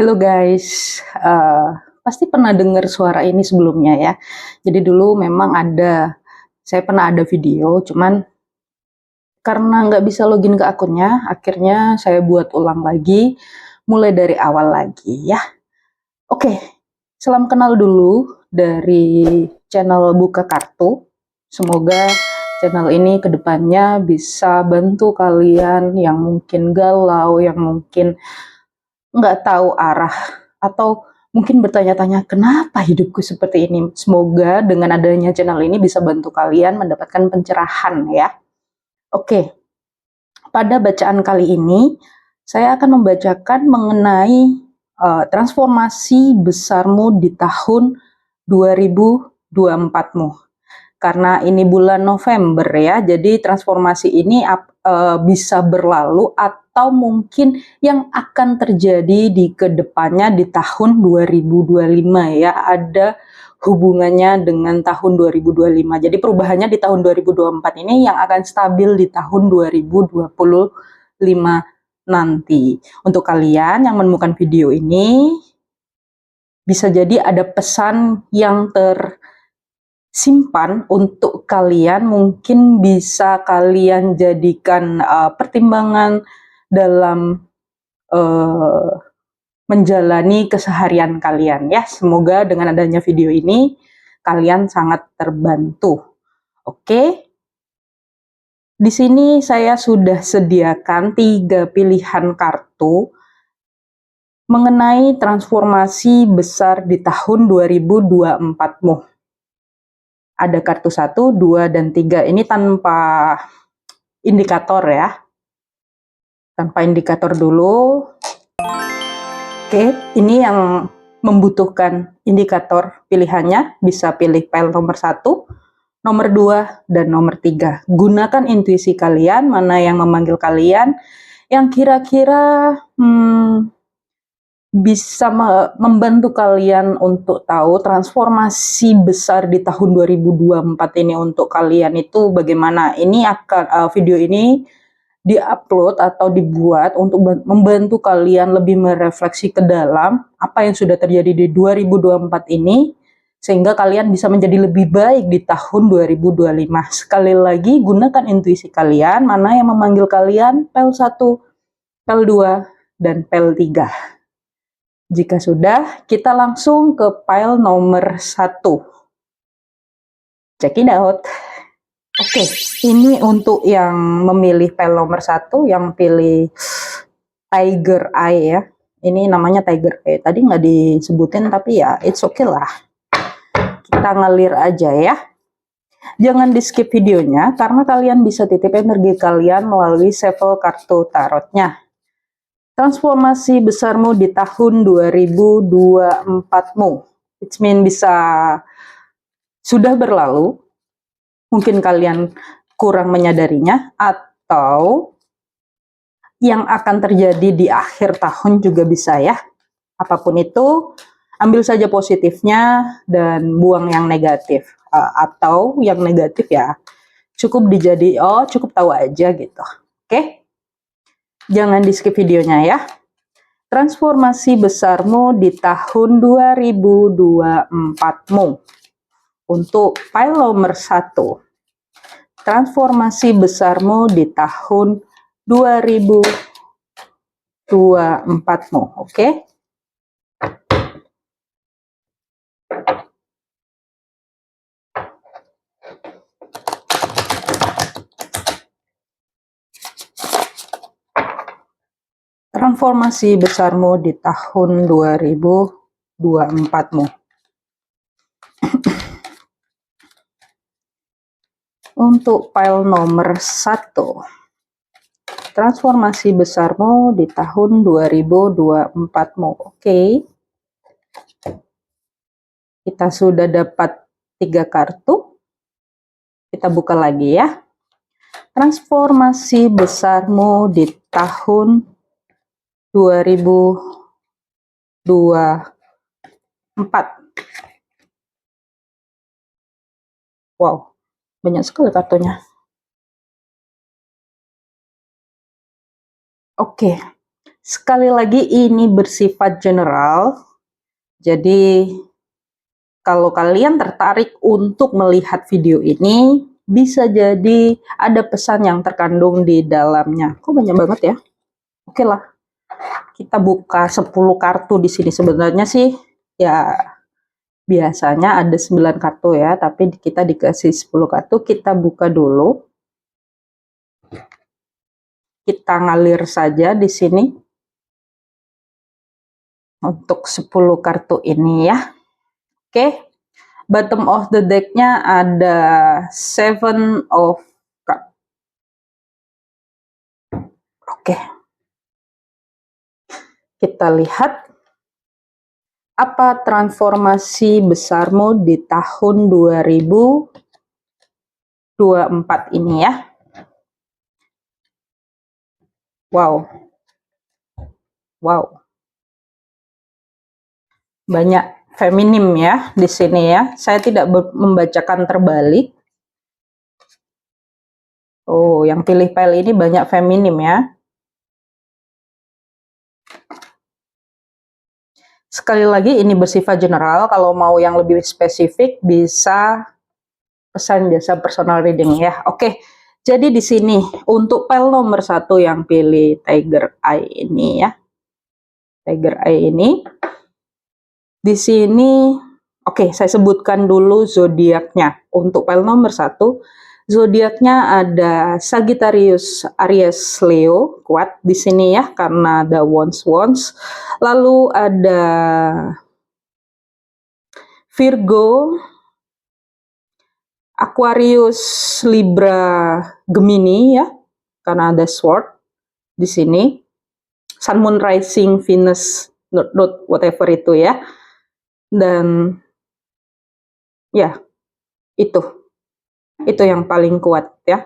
Halo guys, pasti pernah dengar suara ini sebelumnya ya. Jadi dulu memang saya pernah ada video, cuman karena nggak bisa login ke akunnya, akhirnya saya buat ulang lagi, mulai dari awal lagi ya. Oke, salam kenal dulu dari channel Buka Kartu. Semoga channel ini kedepannya bisa bantu kalian yang mungkin galau, yang mungkin nggak tahu arah, atau mungkin bertanya-tanya kenapa hidupku seperti ini. Semoga dengan adanya channel ini bisa bantu kalian mendapatkan pencerahan ya. Oke, pada bacaan kali ini saya akan membacakan mengenai transformasi besarmu di tahun 2024-mu. Karena ini bulan November ya, jadi transformasi ini bisa berlalu atau mungkin yang akan terjadi di kedepannya di tahun 2025 ya, ada hubungannya dengan tahun 2025. Jadi perubahannya di tahun 2024 ini yang akan stabil di tahun 2025 nanti. Untuk kalian yang menemukan video ini, bisa jadi ada pesan yang simpan untuk kalian, mungkin bisa kalian jadikan pertimbangan dalam menjalani keseharian kalian ya. Semoga dengan adanya video ini kalian sangat terbantu. Oke. Di sini saya sudah sediakan 3 pilihan kartu mengenai transformasi besar di tahun 2024-mu. Ada kartu 1, 2, dan 3. Ini tanpa indikator ya. Tanpa indikator dulu. Oke, ini yang membutuhkan indikator pilihannya. Bisa pilih file nomor 1, nomor 2, dan nomor 3. Gunakan intuisi kalian, mana yang memanggil kalian, yang kira-kira bisa membantu kalian untuk tahu transformasi besar di tahun 2024 ini untuk kalian itu bagaimana. Ini akan video ini diupload atau dibuat untuk membantu kalian lebih merefleksi ke dalam apa yang sudah terjadi di 2024 ini, sehingga kalian bisa menjadi lebih baik di tahun 2025. Sekali lagi, gunakan intuisi kalian, mana yang memanggil kalian, pel 1, pel 2, dan pel 3. Jika sudah, kita langsung ke file nomor 1. Check it out. Oke, ini untuk yang memilih file nomor 1, yang pilih Tiger Eye ya. Ini namanya Tiger Eye. Tadi nggak disebutin, tapi ya it's okay lah. Kita ngalir aja ya. Jangan di skip videonya, karena kalian bisa titip energi kalian melalui shuffle kartu tarotnya. Transformasi besarmu di tahun 2024-mu. It means bisa sudah berlalu, mungkin kalian kurang menyadarinya, atau yang akan terjadi di akhir tahun juga bisa ya. Apapun itu, ambil saja positifnya dan buang yang negatif. Atau yang negatif ya cukup cukup tahu aja gitu. Oke? Jangan di skip videonya ya. Transformasi besarmu di tahun 2024-mu. Untuk file nomor 1. Transformasi besarmu di tahun 2024-mu. Oke? Transformasi besarmu di tahun 2024-mu. Untuk file nomor 1. Transformasi besarmu di tahun 2024-mu. Oke. Kita sudah dapat 3 kartu. Kita buka lagi ya. Transformasi besarmu di tahun 2024. Wow, banyak sekali kartunya. Oke, Sekali lagi ini bersifat general, jadi kalau kalian tertarik untuk melihat video ini, bisa jadi ada pesan yang terkandung di dalamnya. Kok banyak banget ya? Oke lah, kita buka 10 kartu di sini. Sebenarnya sih ya biasanya ada 9 kartu ya, tapi kita dikasih 10 kartu. Kita buka dulu. Kita ngalir saja di sini untuk 10 kartu ini ya. Oke, bottom of the deck-nya ada 7 of Cups. Oke, kita lihat apa transformasi besarmu di tahun 2024 ini ya. Wow, wow. Banyak feminim ya di sini ya. Saya tidak membacakan terbalik. Oh, yang pilih pile ini banyak feminim ya. Sekali lagi ini bersifat general. Kalau mau yang lebih spesifik bisa pesan jasa personal reading ya. Oke. Jadi di sini untuk pile nomor 1 yang pilih Tiger Eye ini ya. Tiger Eye ini. Di sini, oke, saya sebutkan dulu zodiaknya. Untuk pile nomor 1, zodiaknya ada Sagittarius, Aries, Leo, kuat di sini ya, karena ada Wands. Lalu ada Virgo, Aquarius, Libra, Gemini ya, karena ada Sword di sini. Sun, Moon, Rising, Venus, North, whatever itu ya. Dan ya, itu yang paling kuat ya.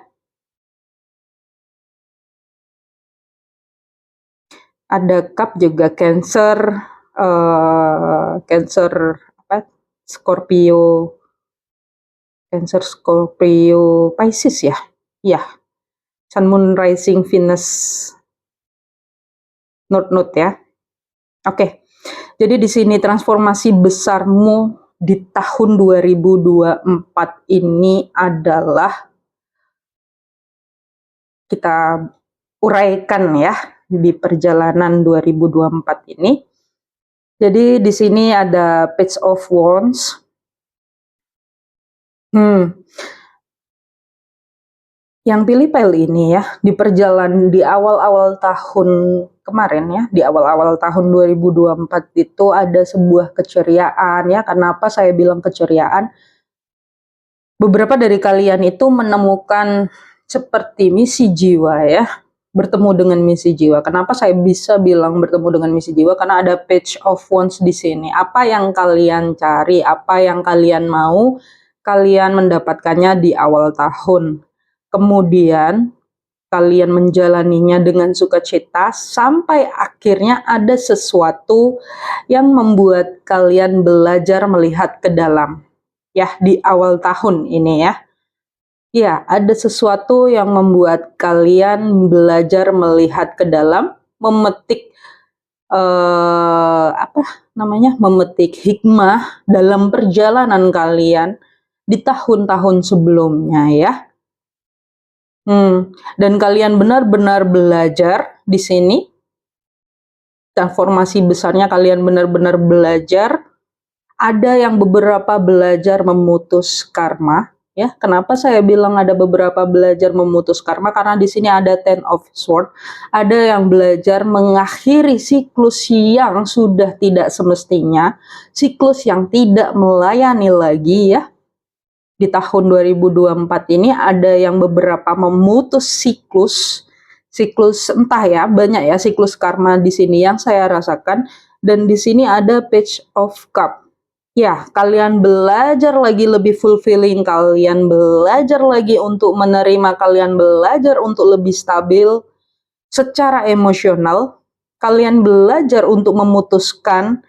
Ada Cup juga Cancer, Cancer apa? Scorpio, Cancer, Scorpio, Pisces ya. Ya. Sun, Moon, Rising, Venus, North ya. Oke. Jadi di sini transformasi besarmu di tahun 2024 ini adalah, kita uraikan ya di perjalanan 2024 ini. Jadi di sini ada Page of Wands. Yang pilih pile ini ya, di perjalanan di awal-awal tahun kemarin ya, di awal-awal tahun 2024 itu ada sebuah keceriaan ya. Kenapa saya bilang keceriaan? Beberapa dari kalian itu menemukan seperti misi jiwa ya, bertemu dengan misi jiwa. Kenapa saya bisa bilang bertemu dengan misi jiwa? Karena ada Page of Wands di sini. Apa yang kalian cari, apa yang kalian mau, kalian mendapatkannya di awal tahun. Kemudian kalian menjalaninya dengan sukacita sampai akhirnya ada sesuatu yang membuat kalian belajar melihat ke dalam. Ya, di awal tahun ini ya. Ya, ada sesuatu yang membuat kalian belajar melihat ke dalam, memetik memetik hikmah dalam perjalanan kalian di tahun-tahun sebelumnya ya. Dan kalian benar-benar belajar di sini. Transformasi besarnya kalian benar-benar belajar. Ada yang beberapa belajar memutus karma. Ya, kenapa saya bilang ada beberapa belajar memutus karma? Karena di sini ada Ten of Swords. Ada yang belajar mengakhiri siklus yang sudah tidak semestinya, siklus yang tidak melayani lagi ya. Di tahun 2024 ini ada yang beberapa memutus siklus entah ya, banyak ya siklus karma di sini yang saya rasakan. Dan di sini ada Page of Cup. Ya, kalian belajar lagi lebih fulfilling, kalian belajar lagi untuk menerima, kalian belajar untuk lebih stabil secara emosional, kalian belajar untuk memutuskan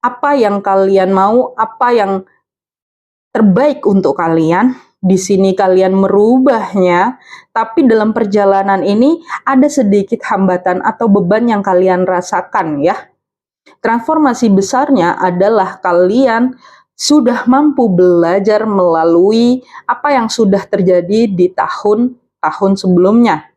apa yang kalian mau, apa yang terbaik untuk kalian. di sini kalian merubahnya, tapi dalam perjalanan ini ada sedikit hambatan atau beban yang kalian rasakan ya. Transformasi besarnya adalah kalian sudah mampu belajar melalui apa yang sudah terjadi di tahun-tahun sebelumnya.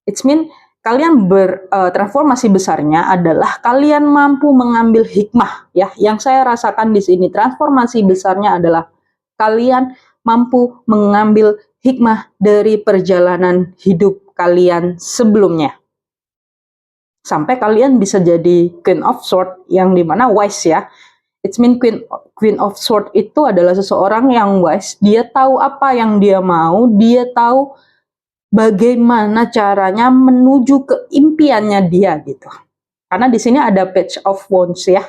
It means kalian transformasi besarnya adalah kalian mampu mengambil hikmah ya. Yang saya rasakan di sini transformasi besarnya adalah kalian mampu mengambil hikmah dari perjalanan hidup kalian sebelumnya. Sampai kalian bisa jadi Queen of Swords yang dimana wise ya. It means Queen of Swords itu adalah seseorang yang wise. Dia tahu apa yang dia mau, dia tahu bagaimana caranya menuju ke impiannya dia gitu. Karena di sini ada Page of Wands ya.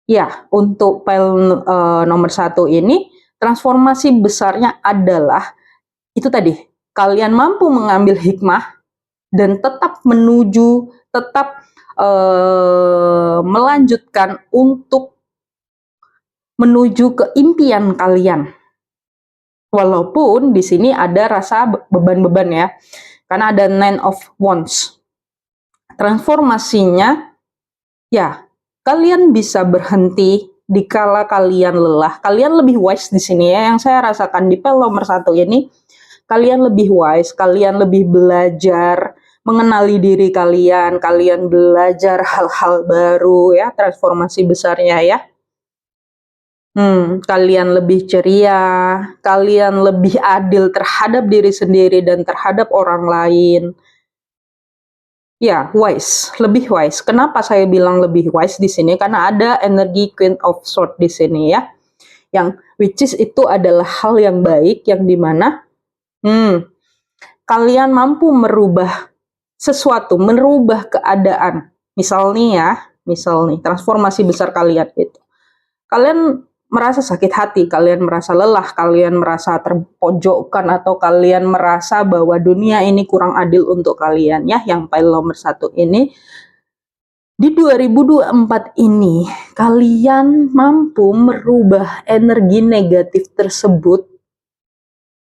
Ya, untuk pile nomor 1 ini transformasi besarnya adalah itu tadi, kalian mampu mengambil hikmah dan tetap melanjutkan untuk menuju ke impian kalian. Walaupun di sini ada rasa beban-beban ya, karena ada Nine of Wands. Transformasinya, ya, kalian bisa berhenti dikala kalian lelah. Kalian lebih wise di sini ya, yang saya rasakan di pile nomor 1 ini. Kalian lebih wise, kalian lebih belajar mengenali diri kalian, kalian belajar hal-hal baru ya, transformasi besarnya ya. Kalian lebih ceria, kalian lebih adil terhadap diri sendiri dan terhadap orang lain. Ya, wise, lebih wise. Kenapa saya bilang lebih wise di sini? Karena ada energi Queen of Swords di sini ya. Yang which is itu adalah hal yang baik yang dimana kalian mampu merubah sesuatu, merubah keadaan. Misal nih, transformasi besar kalian itu. Kalian merasa sakit hati, kalian merasa lelah, kalian merasa terpojokkan, atau kalian merasa bahwa dunia ini kurang adil untuk kalian ya, yang pile nomor 1 ini. Di 2024 ini, kalian mampu merubah energi negatif tersebut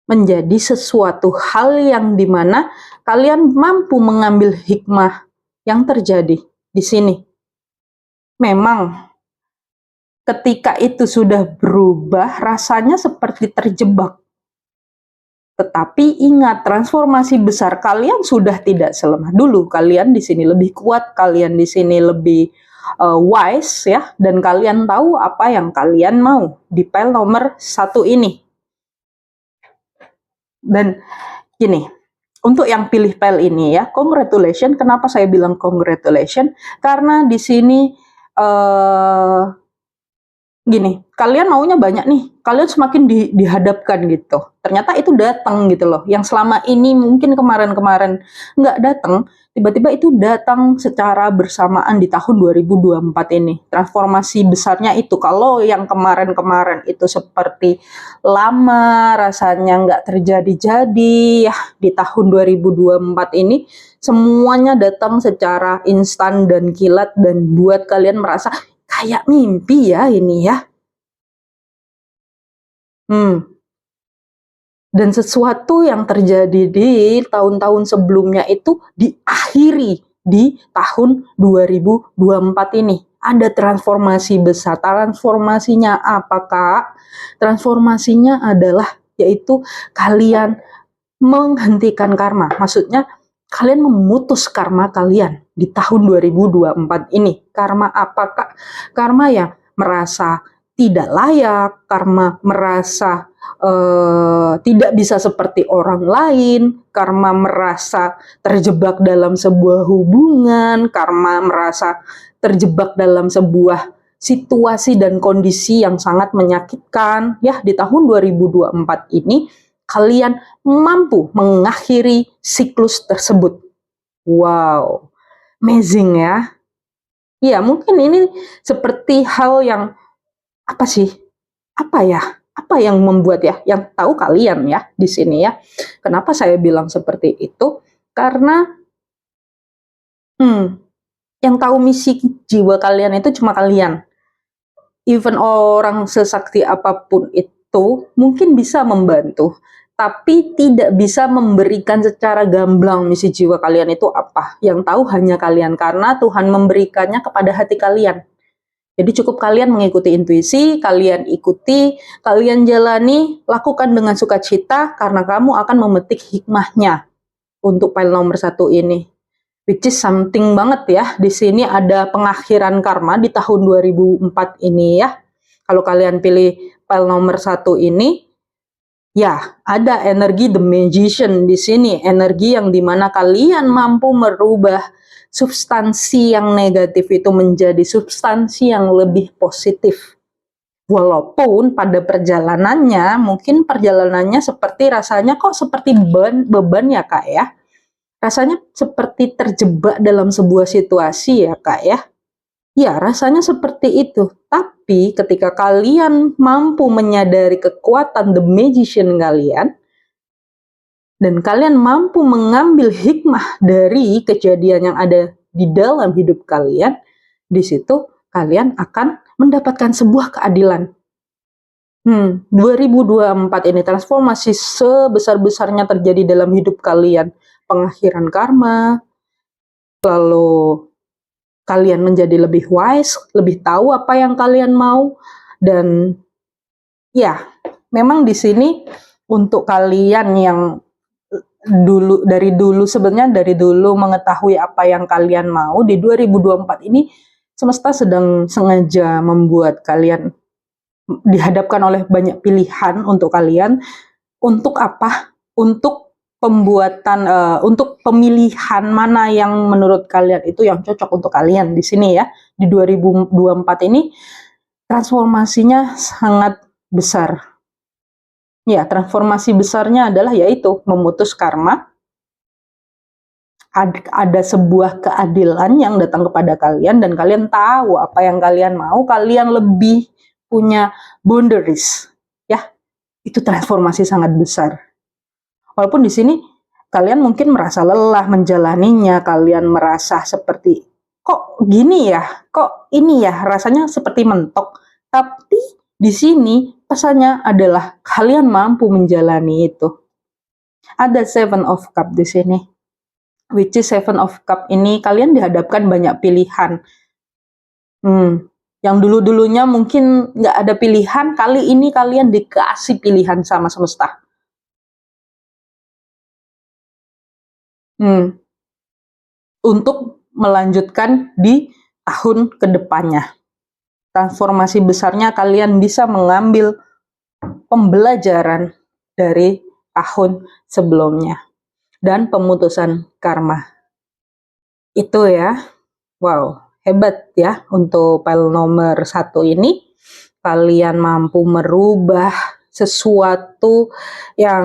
menjadi sesuatu hal yang dimana kalian mampu mengambil hikmah yang terjadi di sini. Memang ketika itu sudah berubah, rasanya seperti terjebak. Tetapi ingat, transformasi besar kalian sudah tidak selemah dulu. Kalian di sini lebih kuat, kalian di sini lebih wise ya, dan kalian tahu apa yang kalian mau di pile nomor 1 ini. Dan gini, untuk yang pilih pile ini ya, congratulations. Kenapa saya bilang congratulations? Karena di sini gini, kalian maunya banyak nih, kalian semakin dihadapkan gitu. Ternyata itu datang gitu loh. Yang selama ini mungkin kemarin-kemarin nggak datang, tiba-tiba itu datang secara bersamaan di tahun 2024 ini. Transformasi besarnya itu, kalau yang kemarin-kemarin itu seperti lama, rasanya nggak terjadi-jadi, ya di tahun 2024 ini semuanya datang secara instan dan kilat dan buat kalian merasa kayak mimpi ya ini ya. Dan sesuatu yang terjadi di tahun-tahun sebelumnya itu diakhiri di tahun 2024 ini. Ada transformasi besar. Transformasinya apa, Kak? Transformasinya adalah yaitu kalian menghentikan karma. Maksudnya kalian memutus karma kalian di tahun 2024 ini. Karma apa, Kak? Karma yang merasa tidak layak, karma merasa tidak bisa seperti orang lain, karma merasa terjebak dalam sebuah hubungan, karma merasa terjebak dalam sebuah situasi dan kondisi yang sangat menyakitkan. Ya, di tahun 2024 ini kalian mampu mengakhiri siklus tersebut. Wow, amazing ya. Ya, mungkin ini seperti hal yang apa sih? Apa ya? Apa yang membuat ya? Yang tahu kalian ya di sini ya. Kenapa saya bilang seperti itu? Karena yang tahu misi jiwa kalian itu cuma kalian. Even orang sesakti apapun itu, itu mungkin bisa membantu, tapi tidak bisa memberikan secara gamblang misi jiwa kalian itu apa. Yang tahu hanya kalian, karena Tuhan memberikannya kepada hati kalian. Jadi cukup kalian mengikuti intuisi, kalian ikuti, kalian jalani, lakukan dengan sukacita, karena kamu akan memetik hikmahnya untuk file nomor 1 ini. Which is something banget ya. Di sini ada pengakhiran karma di tahun 2004 ini ya. Kalau kalian pilih file nomor 1 ini, ya ada energi The Magician di sini. Energi yang dimana kalian mampu merubah substansi yang negatif itu menjadi substansi yang lebih positif. Walaupun pada perjalanannya, mungkin perjalanannya seperti rasanya kok seperti beban ya Kak ya. Rasanya seperti terjebak dalam sebuah situasi ya Kak ya. Ya, rasanya seperti itu. Tapi ketika kalian mampu menyadari kekuatan The Magician kalian, dan kalian mampu mengambil hikmah dari kejadian yang ada di dalam hidup kalian, di situ kalian akan mendapatkan sebuah keadilan. 2024 ini transformasi sebesar-besarnya terjadi dalam hidup kalian. Pengakhiran karma, lalu kalian menjadi lebih wise, lebih tahu apa yang kalian mau, dan ya, memang di sini untuk kalian yang dari dulu mengetahui apa yang kalian mau, di 2024 ini semesta sedang sengaja membuat kalian dihadapkan oleh banyak pilihan untuk kalian. Untuk apa? Untuk pembuatan, untuk pemilihan mana yang menurut kalian itu yang cocok untuk kalian di sini ya. Di 2024 ini transformasinya sangat besar. Ya, transformasi besarnya adalah yaitu memutus karma. Ada sebuah keadilan yang datang kepada kalian dan kalian tahu apa yang kalian mau, kalian lebih punya boundaries, ya. Itu transformasi sangat besar. Walaupun di sini kalian mungkin merasa lelah menjalaninya, kalian merasa seperti kok gini ya, kok ini ya, rasanya seperti mentok. Tapi di sini pesannya adalah kalian mampu menjalani itu. Ada Seven of Cup di sini. Which is Seven of Cup ini kalian dihadapkan banyak pilihan. Yang dulu-dulunya mungkin nggak ada pilihan, kali ini kalian dikasih pilihan sama semesta. Untuk melanjutkan di tahun kedepannya. Transformasi besarnya kalian bisa mengambil pembelajaran dari tahun sebelumnya. Dan pemutusan karma. Itu ya, wow, hebat ya untuk file nomor 1 ini. Kalian mampu merubah sesuatu yang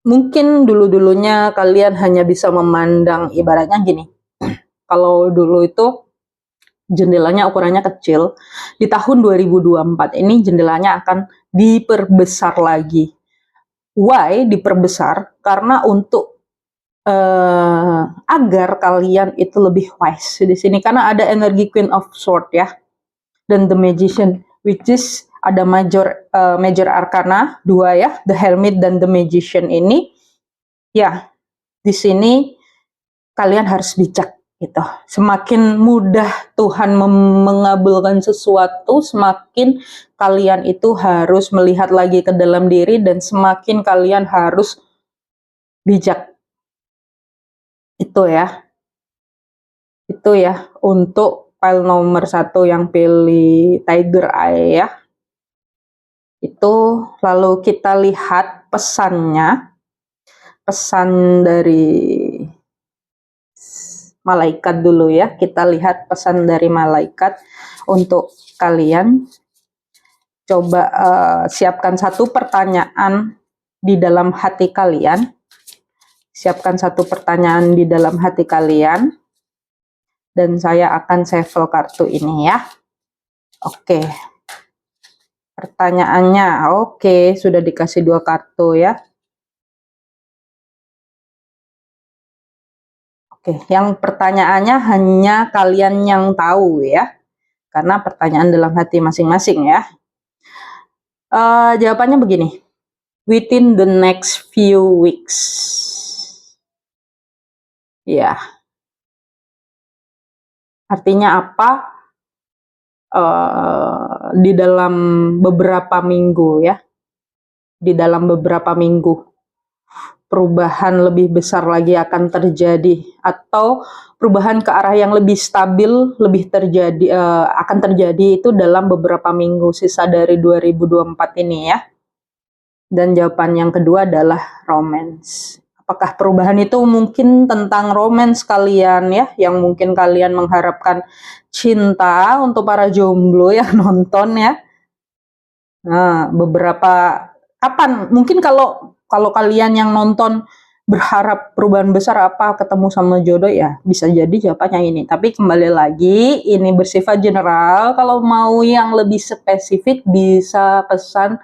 mungkin dulu-dulunya kalian hanya bisa memandang, ibaratnya gini, kalau dulu itu jendelanya ukurannya kecil, di tahun 2024 ini jendelanya akan diperbesar lagi. Why diperbesar? Karena untuk agar kalian itu lebih wise di sini, karena ada energi Queen of Sword ya, dan The Magician, which is ada major arcana 2 ya, The Hermit dan The Magician ini. Ya, di sini kalian harus bijak gitu. Semakin mudah Tuhan mengabulkan sesuatu, semakin kalian itu harus melihat lagi ke dalam diri dan semakin kalian harus bijak. Itu ya untuk file nomor 1 yang pilih Tiger Eye ya. Itu lalu kita lihat pesannya, pesan dari malaikat dulu ya. Kita lihat pesan dari malaikat untuk kalian. Coba siapkan satu pertanyaan di dalam hati kalian. Siapkan satu pertanyaan di dalam hati kalian. Dan saya akan shuffle kartu ini ya. Oke. Pertanyaannya, oke, sudah dikasih 2 kartu ya. Oke, yang pertanyaannya hanya kalian yang tahu ya. Karena pertanyaan dalam hati masing-masing ya. Jawabannya begini, within the next few weeks. Ya, artinya apa? Di dalam beberapa minggu ya, di dalam beberapa minggu perubahan lebih besar lagi akan terjadi, atau perubahan ke arah yang lebih stabil akan terjadi itu dalam beberapa minggu sisa dari 2024 ini ya. Dan jawaban yang kedua adalah romance. Apakah perubahan itu mungkin tentang romance kalian ya, yang mungkin kalian mengharapkan cinta untuk para jomblo yang nonton ya. Nah, kapan mungkin kalau kalian yang nonton berharap perubahan besar apa ketemu sama jodoh ya, bisa jadi jawabannya ini. Tapi kembali lagi, ini bersifat general. Kalau mau yang lebih spesifik bisa pesan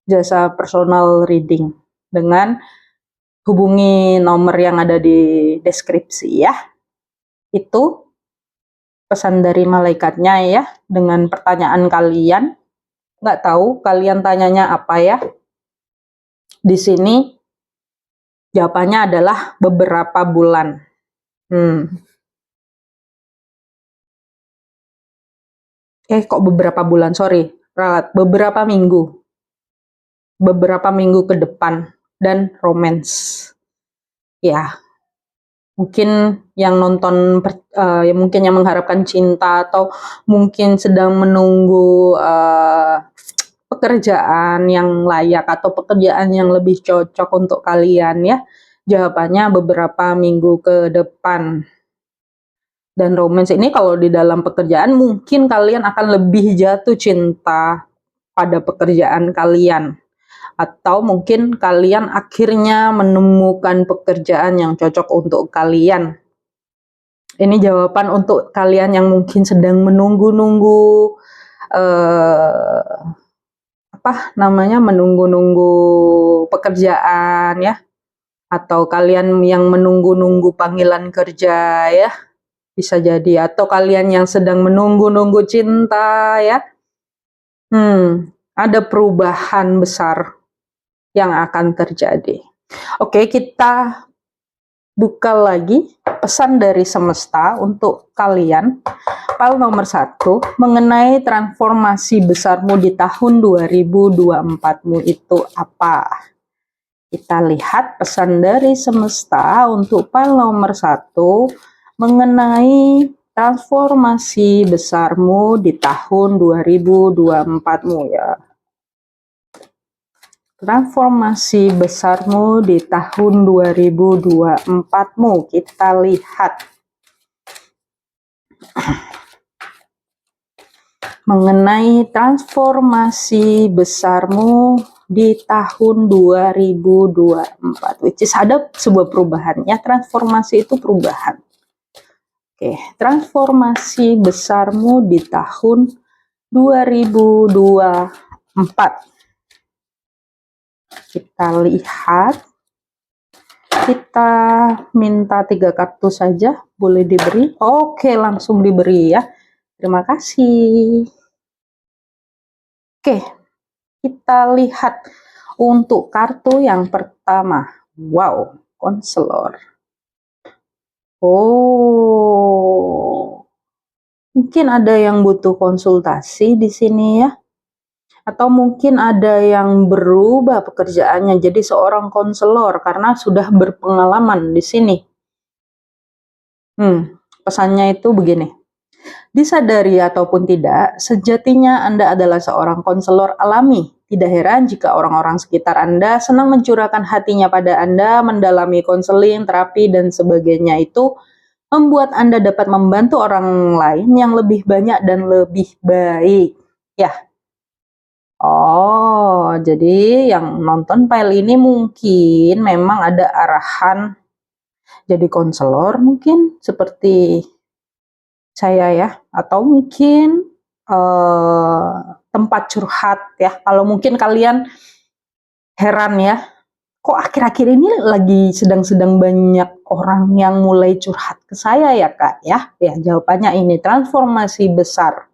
jasa personal reading dengan hubungi nomor yang ada di deskripsi ya. Itu pesan dari malaikatnya ya, dengan pertanyaan kalian. Nggak tahu kalian tanyanya apa ya. Di sini jawabannya adalah beberapa bulan. Kok beberapa bulan? Sorry, beberapa minggu. Beberapa minggu ke depan dan romance. Ya, mungkin yang nonton, mungkin yang mengharapkan cinta atau mungkin sedang menunggu pekerjaan yang layak atau pekerjaan yang lebih cocok untuk kalian ya. Jawabannya beberapa minggu ke depan. Dan romance ini kalau di dalam pekerjaan mungkin kalian akan lebih jatuh cinta pada pekerjaan kalian. Atau mungkin kalian akhirnya menemukan pekerjaan yang cocok untuk kalian. Ini jawaban untuk kalian yang mungkin sedang menunggu-nunggu menunggu-nunggu pekerjaan ya, atau kalian yang menunggu-nunggu panggilan kerja ya, bisa jadi, atau kalian yang sedang menunggu-nunggu cinta ya. Ada perubahan besar yang akan terjadi. Oke, kita buka lagi pesan dari semesta untuk kalian. File nomor 1, mengenai transformasi besarmu di tahun 2024mu itu apa? Kita lihat pesan dari semesta untuk file nomor 1 mengenai transformasi besarmu di tahun 2024mu ya. Transformasi besarmu di tahun 2024mu, kita lihat. Mengenai transformasi besarmu di tahun 2024, which is ada sebuah perubahan ya, transformasi itu perubahan. Oke, transformasi besarmu di tahun 2024. Kita lihat, kita minta 3 kartu saja, boleh diberi? Oke, langsung diberi ya. Terima kasih. Oke, kita lihat untuk kartu yang pertama. Wow, konselor. Mungkin ada yang butuh konsultasi di sini ya. Atau mungkin ada yang berubah pekerjaannya jadi seorang konselor karena sudah berpengalaman di sini. Pesannya itu begini. Disadari ataupun tidak, sejatinya Anda adalah seorang konselor alami. Tidak heran jika orang-orang sekitar Anda senang mencurahkan hatinya pada Anda, mendalami konseling, terapi, dan sebagainya. Itu membuat Anda dapat membantu orang lain yang lebih banyak dan lebih baik. Ya. Jadi yang nonton file ini mungkin memang ada arahan jadi konselor mungkin seperti saya ya, atau mungkin tempat curhat ya. Kalau mungkin kalian heran ya, kok akhir-akhir ini lagi sedang banyak orang yang mulai curhat ke saya ya Kak ya. Ya, jawabannya ini transformasi besar.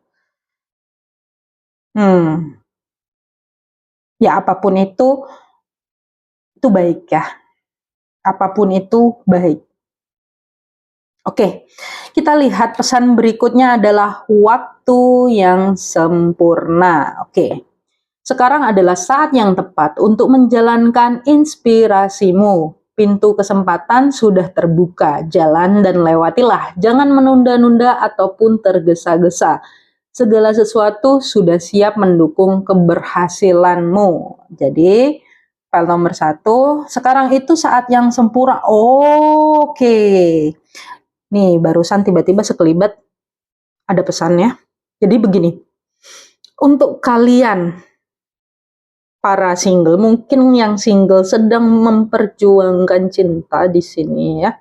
Ya apapun itu baik ya. Apapun itu baik. Oke, kita lihat pesan berikutnya adalah waktu yang sempurna. Oke, sekarang adalah saat yang tepat untuk menjalankan inspirasimu. Pintu kesempatan sudah terbuka, jalan dan lewatilah. Jangan menunda-nunda ataupun tergesa-gesa. Segala sesuatu sudah siap mendukung keberhasilanmu. Jadi, file nomor 1, sekarang itu saat yang sempurna. Oke. Nih, barusan tiba-tiba sekelibat ada pesannya. Jadi begini, untuk kalian para single, mungkin yang single sedang memperjuangkan cinta di sini ya.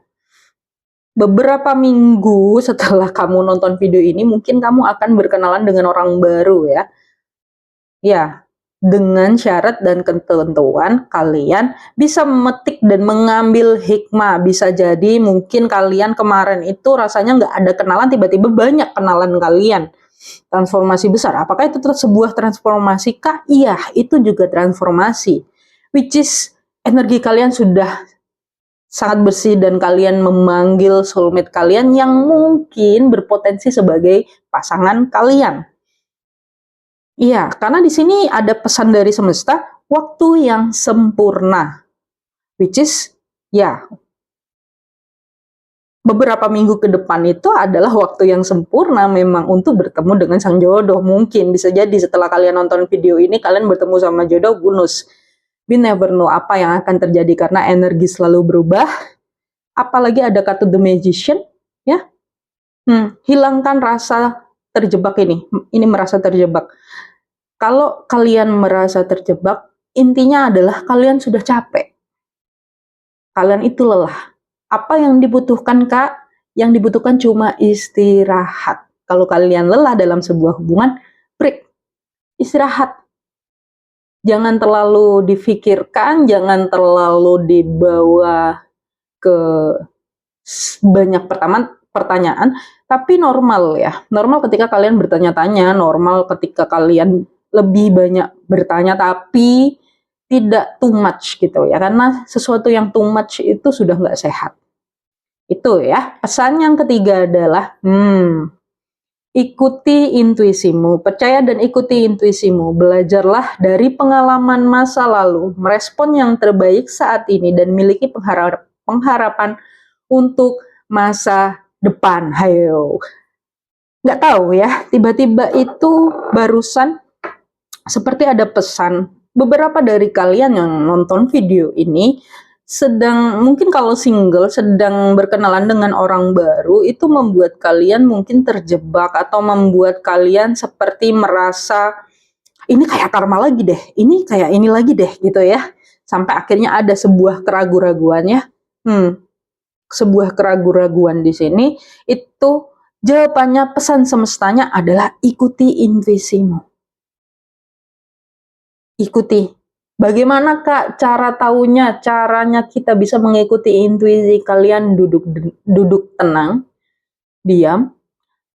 Beberapa minggu setelah kamu nonton video ini, mungkin kamu akan berkenalan dengan orang baru ya. Ya, dengan syarat dan ketentuan kalian bisa memetik dan mengambil hikmah. Bisa jadi mungkin kalian kemarin itu rasanya nggak ada kenalan, tiba-tiba banyak kenalan kalian. Transformasi besar. Apakah itu sebuah transformasi kah? Iya, itu juga transformasi. Which is energi kalian sudah sangat bersih dan kalian memanggil soulmate kalian yang mungkin berpotensi sebagai pasangan kalian. Iya, karena di sini ada pesan dari semesta, waktu yang sempurna. Which is, ya, beberapa minggu ke depan itu adalah waktu yang sempurna memang untuk bertemu dengan sang jodoh. Mungkin bisa jadi setelah kalian nonton video ini, kalian bertemu sama jodoh, bonus. We never know apa yang akan terjadi karena energi selalu berubah. Apalagi ada kartu The Magician, ya. Hilangkan rasa terjebak ini. Ini merasa terjebak. Kalau kalian merasa terjebak, intinya adalah kalian sudah capek. Kalian itu lelah. Apa yang dibutuhkan, Kak? Yang dibutuhkan cuma istirahat. Kalau kalian lelah dalam sebuah hubungan, break. Istirahat. Jangan terlalu difikirkan, jangan terlalu dibawa ke banyak pertanyaan, tapi normal ya. Normal ketika kalian bertanya-tanya, normal ketika kalian lebih banyak bertanya, tapi tidak too much gitu ya. Karena sesuatu yang too much itu sudah nggak sehat. Itu ya. Pesan yang ketiga adalah, ikuti intuisimu. Percaya dan ikuti intuisimu. Belajarlah dari pengalaman masa lalu. Merespon yang terbaik saat ini dan miliki pengharapan untuk masa depan. Hayo. Nggak tahu ya, tiba-tiba itu barusan seperti ada pesan. Beberapa dari kalian yang nonton video ini sedang, mungkin kalau single, sedang berkenalan dengan orang baru, itu membuat kalian mungkin terjebak atau membuat kalian seperti merasa ini kayak karma lagi deh, ini kayak ini lagi deh gitu ya. Sampai akhirnya ada sebuah keraguan-raguan ya. Sebuah keraguan-raguan di sini, itu jawabannya, pesan semestanya adalah ikuti intuisimu. Ikuti. Bagaimana Kak cara taunya? Caranya kita bisa mengikuti intuisi kalian, duduk tenang, diam,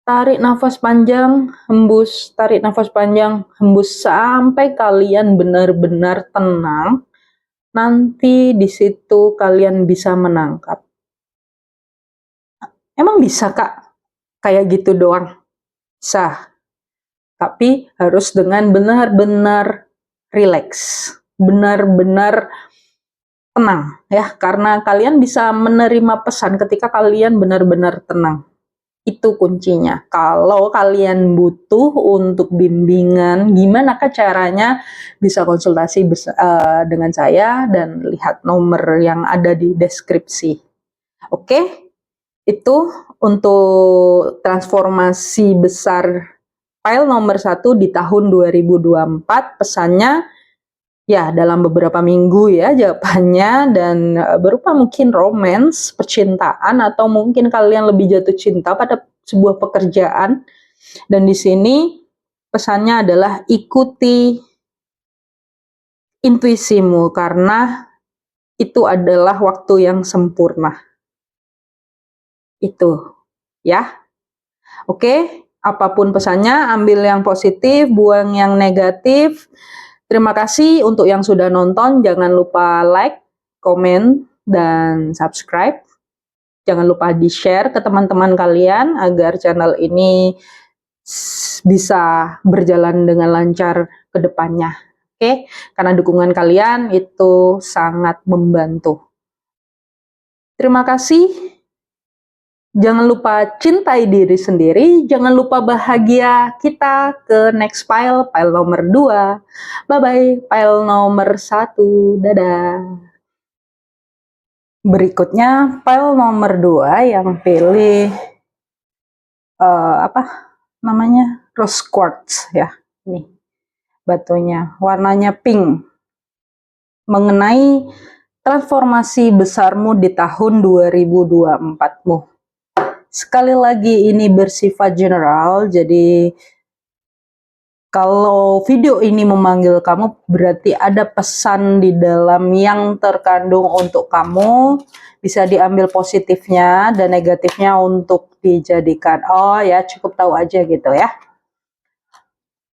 tarik nafas panjang, hembus, tarik nafas panjang, hembus sampai kalian benar-benar tenang. Nanti di situ kalian bisa menangkap. Emang bisa Kak? Kayak gitu doang? Bisa. Tapi harus dengan benar-benar rileks, benar-benar tenang ya, karena kalian bisa menerima pesan ketika kalian benar-benar tenang. Itu kuncinya. Kalau kalian butuh untuk bimbingan, gimana caranya, bisa konsultasi dengan saya dan lihat nomor yang ada di deskripsi. Oke, itu untuk transformasi besar file nomor 1 di tahun 2024. Pesannya ya dalam beberapa minggu ya jawabannya, dan berupa mungkin romance, percintaan, atau mungkin kalian lebih jatuh cinta pada sebuah pekerjaan. Dan di sini pesannya adalah ikuti intuisimu karena itu adalah waktu yang sempurna. Itu ya. Oke, apapun pesannya, ambil yang positif, buang yang negatif. Terima kasih untuk yang sudah nonton. Jangan lupa like, komen, dan subscribe. Jangan lupa di-share ke teman-teman kalian agar channel ini bisa berjalan dengan lancar ke depannya. Oke, karena dukungan kalian itu sangat membantu. Terima kasih. Jangan lupa cintai diri sendiri, jangan lupa bahagia. Kita ke next file nomor 2. Bye-bye, file nomor 1. Dadah. Berikutnya, file nomor 2 yang pilih apa namanya? Rose quartz ya. Nih, batunya warnanya pink. Mengenai transformasi besarmu di tahun 2024-mu. Sekali lagi ini bersifat general, jadi kalau video ini memanggil kamu berarti ada pesan di dalam yang terkandung untuk kamu, bisa diambil positifnya dan negatifnya untuk dijadikan. Oh ya, cukup tahu aja gitu ya.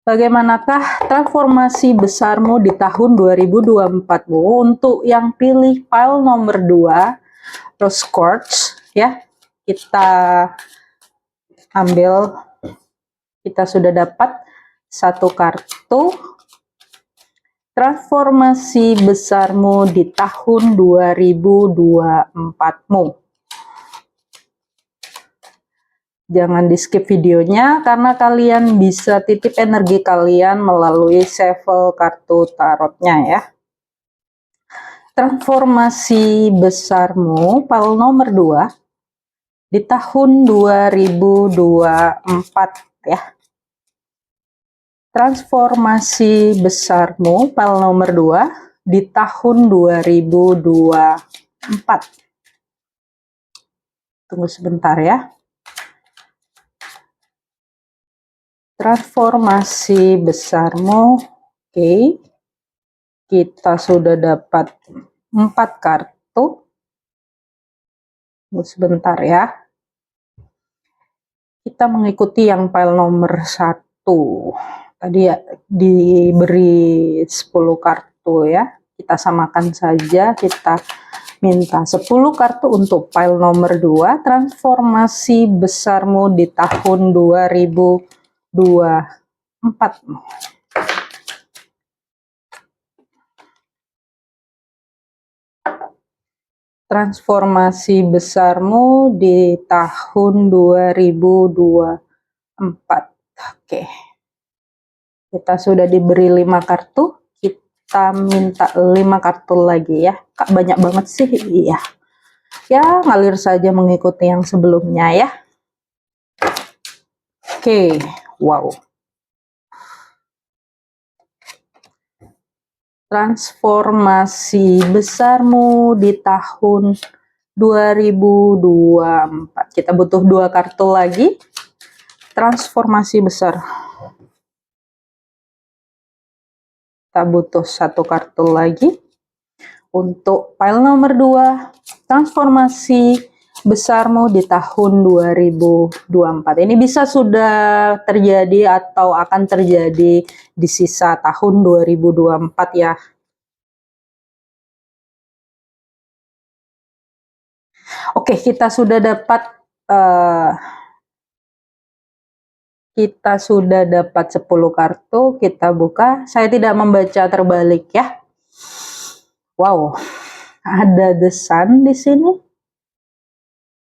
Bagaimanakah transformasi besarmu di tahun 2024-mu? Untuk yang pilih file nomor 2, Rose quartz ya. Kita ambil, kita sudah dapat satu kartu transformasi besarmu di tahun 2024-mu. Jangan di skip videonya karena kalian bisa titip energi kalian melalui shuffle kartu tarotnya ya. Transformasi besarmu file nomor 2 di tahun 2024 ya. Transformasi besarmu file nomor 2 di tahun 2024. Tunggu sebentar ya. Transformasi besarmu. Oke. Kita sudah dapat 4 kartu. Tunggu sebentar ya. Kita mengikuti yang file nomor 1. Tadi ya diberi 10 kartu ya. Kita samakan saja, kita minta 10 kartu untuk file nomor 2, transformasi besarmu di tahun 2024. Transformasi besarmu di tahun 2024. Oke. Kita sudah diberi 5 kartu. Kita minta 5 kartu lagi ya. Kak, banyak banget sih. Iya. Ya, ngalir saja mengikuti yang sebelumnya ya. Oke. Wow. Transformasi besarmu di tahun 2024. Kita butuh 2 kartu lagi. Transformasi besar. Kita butuh 1 kartu lagi. Untuk file nomor 2, transformasi besarmu di tahun 2024. Ini bisa sudah terjadi atau akan terjadi di sisa tahun 2024 ya. Oke, kita sudah dapat 10 kartu, kita buka. Saya tidak membaca terbalik ya. Wow, ada the sun di sini.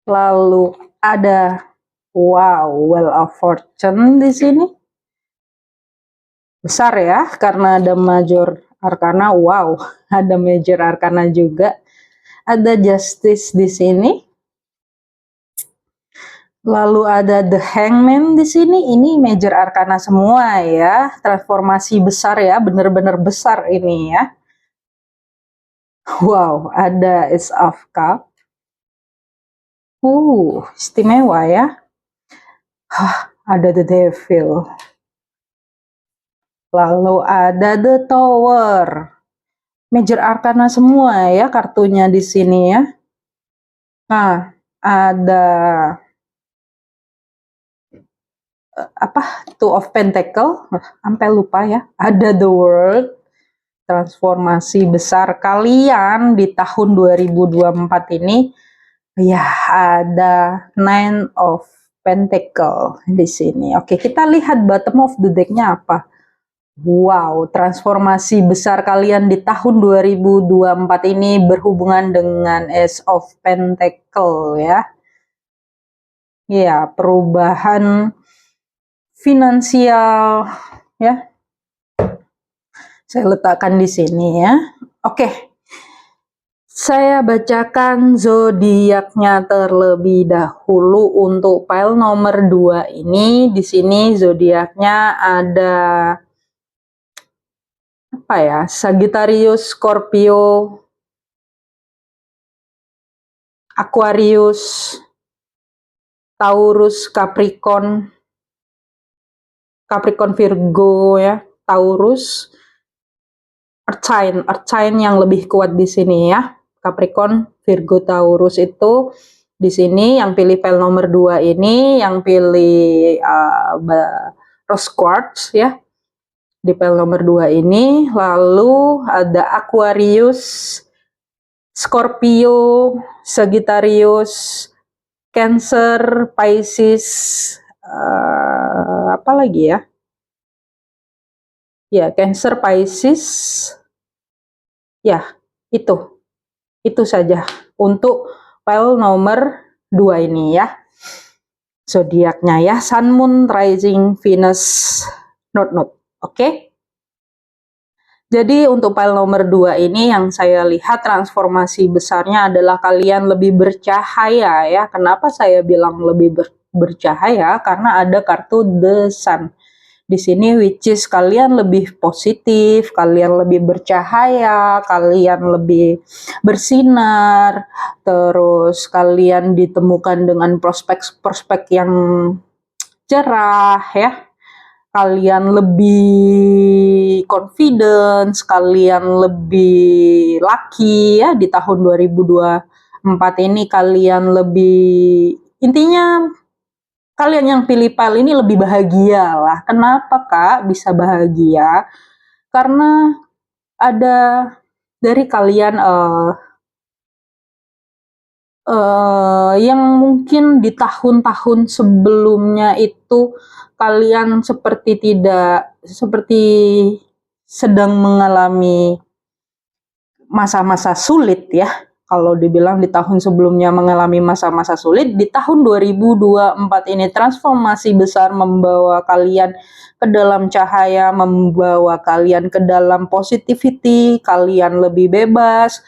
Lalu ada Wheel of Fortune di sini. Besar ya, karena ada Major Arcana. Wow, ada Major Arcana juga. Ada Justice di sini. Lalu ada The Hangman di sini. Ini Major Arcana semua ya. Transformasi besar ya, benar-benar besar ini ya. Wow, ada Ace of Cups. Istimewa ya. Ada The Devil. Lalu ada The Tower. Major Arcana semua ya kartunya di sini ya. Nah, ada Two of Pentacle. Sampai lupa ya. Ada The World. transformasi besar kalian di tahun 2024 ini, ya ada Nine of Pentacle di sini. Oke, kita lihat bottom of the deck-nya apa. Wow, transformasi besar kalian di tahun 2024 ini berhubungan dengan Ace of Pentacle ya. Ya, perubahan finansial ya. Saya letakkan di sini ya. Oke. Saya bacakan zodiaknya terlebih dahulu untuk pile nomor 2 ini. Di sini zodiaknya ada apa ya? Sagittarius, Scorpio, Aquarius, Taurus, Capricorn, Virgo ya, Taurus, Earth sign yang lebih kuat di sini ya. Capricorn, Virgo, Taurus itu di sini yang pilih file nomor 2 ini, yang pilih rose quartz ya. Di file nomor 2 ini, lalu ada Aquarius, Scorpio, Sagittarius, Cancer, Pisces, apa lagi ya? Ya, Cancer, Pisces, ya itu saja untuk file nomor 2 ini ya. Zodiaknya ya, Sun, Moon, Rising, Venus, North. Oke. Jadi untuk file nomor 2 ini yang saya lihat transformasi besarnya adalah kalian lebih bercahaya ya. Kenapa saya bilang lebih bercahaya? Karena ada kartu The Sun di sini, which is kalian lebih positif, kalian lebih bercahaya, kalian lebih bersinar, terus kalian ditemukan dengan prospek-prospek yang cerah ya. Kalian lebih confidence, kalian lebih lucky ya di tahun 2024 ini. Kalian lebih, intinya kalian yang pilih pile ini lebih bahagia lah. Kenapa Kak bisa bahagia? Karena ada dari kalian yang mungkin di tahun-tahun sebelumnya itu kalian seperti sedang mengalami masa-masa sulit ya. Kalau dibilang di tahun sebelumnya mengalami masa-masa sulit, di tahun 2024 ini transformasi besar membawa kalian ke dalam cahaya, membawa kalian ke dalam positivity, kalian lebih bebas,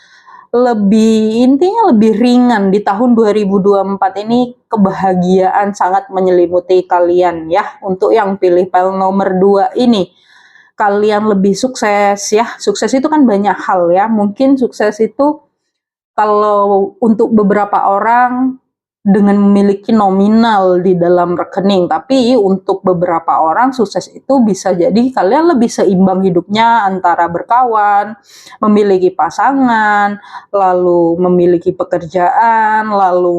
intinya lebih ringan. Di tahun 2024 ini kebahagiaan sangat menyelimuti kalian ya. Untuk yang pilih file nomor 2 ini, kalian lebih sukses ya. Sukses itu kan banyak hal ya. Mungkin sukses itu kalau untuk beberapa orang dengan memiliki nominal di dalam rekening, tapi untuk beberapa orang sukses itu bisa jadi kalian lebih seimbang hidupnya antara berkawan, memiliki pasangan, lalu memiliki pekerjaan, lalu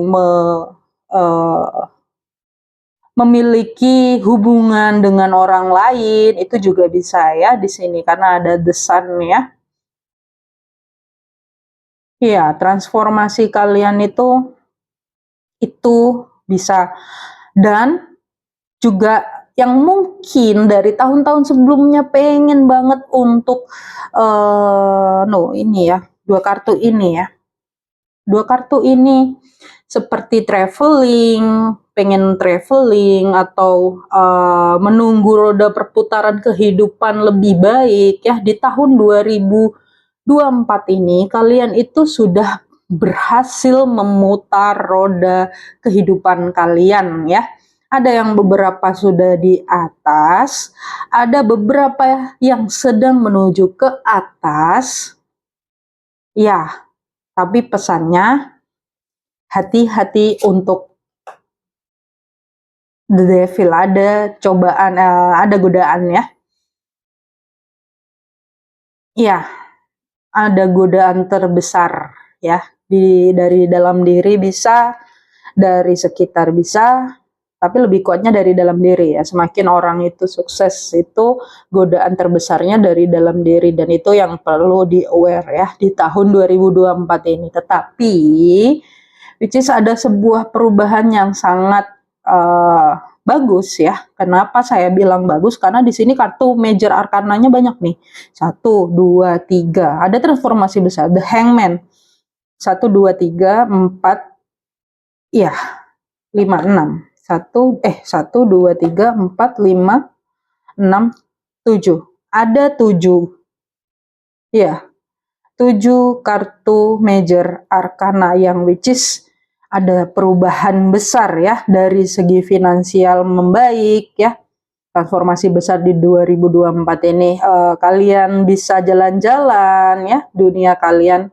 memiliki hubungan dengan orang lain, itu juga bisa ya di sini karena ada The Sun ya. Iya, transformasi kalian itu bisa. Dan juga yang mungkin dari tahun-tahun sebelumnya pengen banget untuk ini ya, dua kartu ini seperti pengen traveling atau menunggu roda perputaran kehidupan lebih baik ya. Di tahun 2024 ini kalian itu sudah berhasil memutar roda kehidupan kalian ya. Ada yang beberapa sudah di atas, ada beberapa yang sedang menuju ke atas ya. Tapi pesannya hati-hati untuk the devil, ada cobaan, ada godaan ya. Iya, ada godaan terbesar ya, dari dalam diri bisa, dari sekitar bisa, tapi lebih kuatnya dari dalam diri ya. Semakin orang itu sukses, itu godaan terbesarnya dari dalam diri, dan itu yang perlu di aware ya di tahun 2024 ini. Tetapi which is ada sebuah perubahan yang sangat bagus ya. Kenapa saya bilang bagus? Karena di sini kartu major arkananya banyak nih. 1, 2, 3. Ada transformasi besar. The Hangman. 1, 2, 3, 4. Iya. 5, 6. 1, 2, 3, 4, 5, 6, 7. Ada 7. Ya. 7 kartu major arcana yang which is ada perubahan besar ya dari segi finansial membaik ya. Transformasi besar di 2024 ini, kalian bisa jalan-jalan ya dunia kalian.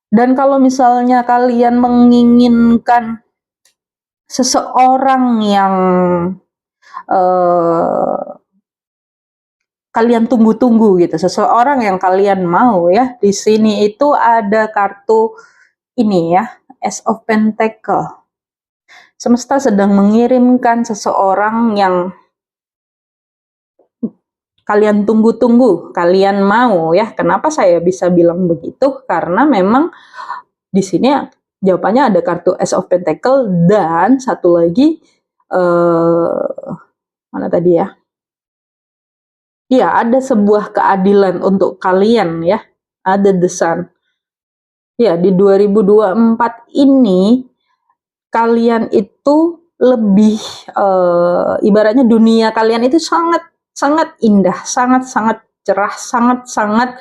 Dan kalau misalnya kalian menginginkan seseorang yang kalian tunggu-tunggu gitu, seseorang yang kalian mau ya, di sini itu ada kartu ini ya, Ace of Pentacle. Semesta sedang mengirimkan seseorang yang kalian tunggu-tunggu, kalian mau ya. Kenapa saya bisa bilang begitu? Karena memang di sini jawabannya ada kartu Ace of Pentacle dan satu lagi mana tadi ya? Iya, ada sebuah keadilan untuk kalian ya. Ada The Sun. Ya, di 2024 ini kalian itu lebih ibaratnya dunia kalian itu sangat indah, sangat cerah, sangat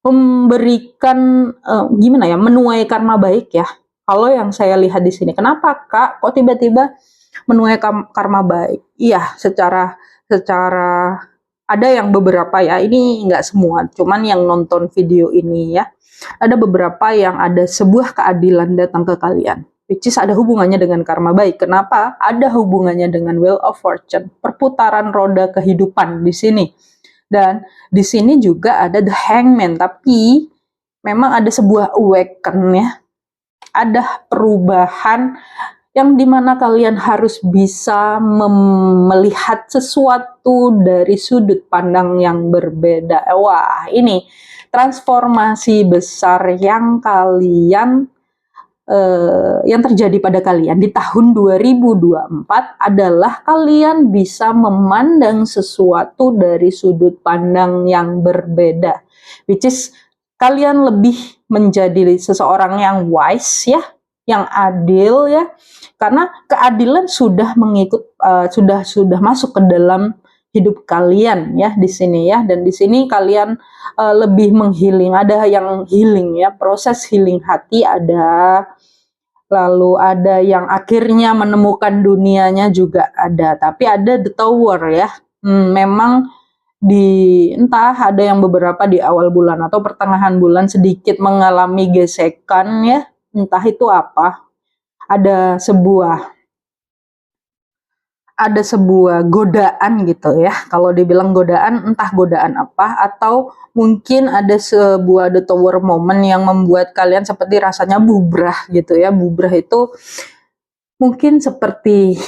memberikan gimana ya, menuai karma baik ya. Kalau yang saya lihat di sini, kenapa Kak kok tiba-tiba menuai karma baik? Iya, secara ada yang beberapa ya, ini nggak semua, cuman yang nonton video ini ya, ada beberapa yang ada sebuah keadilan datang ke kalian, which is ada hubungannya dengan karma baik. Kenapa? Ada hubungannya dengan Wheel of Fortune, perputaran roda kehidupan di sini. Dan di sini juga ada The Hangman, tapi memang ada sebuah awaken ya, ada perubahan yang dimana kalian harus bisa melihat sesuatu dari sudut pandang yang berbeda. Wah, ini transformasi besar yang kalian yang terjadi pada kalian di tahun 2024 adalah kalian bisa memandang sesuatu dari sudut pandang yang berbeda, which is kalian lebih menjadi seseorang yang wise ya, yang adil ya, karena keadilan sudah sudah masuk ke dalam hidup kalian ya di sini ya. Dan di sini kalian lebih menghealing, ada yang healing ya, proses healing hati ada, lalu ada yang akhirnya menemukan dunianya juga ada, tapi ada The Tower ya. Memang entah ada yang beberapa di awal bulan atau pertengahan bulan sedikit mengalami gesekan ya, entah itu apa. Ada sebuah godaan gitu ya. Kalau dibilang godaan, entah godaan apa, atau mungkin ada sebuah The Tower moment yang membuat kalian seperti rasanya bubrah gitu ya. Bubrah itu mungkin seperti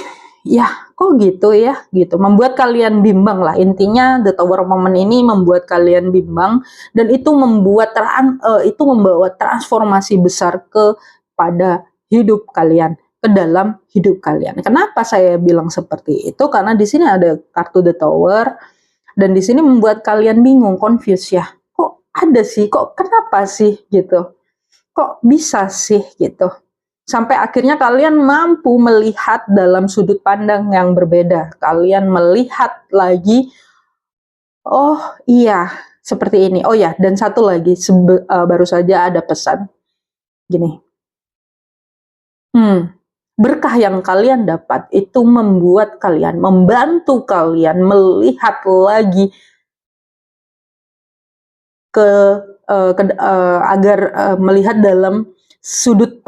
ya kok gitu ya gitu, membuat kalian bimbang lah. Intinya The Tower moment ini membuat kalian bimbang, dan itu membuat itu membawa transformasi besar kepada hidup kalian, ke dalam hidup kalian. Kenapa saya bilang seperti itu? Karena di sini ada kartu The Tower, dan di sini membuat kalian bingung, confused ya. Kok ada sih? Kok kenapa sih gitu? Kok bisa sih gitu? Sampai akhirnya kalian mampu melihat dalam sudut pandang yang berbeda. Kalian melihat lagi, oh iya, seperti ini. Oh ya, dan satu lagi, baru saja ada pesan gini. Berkah yang kalian dapat itu membuat kalian, membantu kalian melihat lagi agar melihat dalam sudut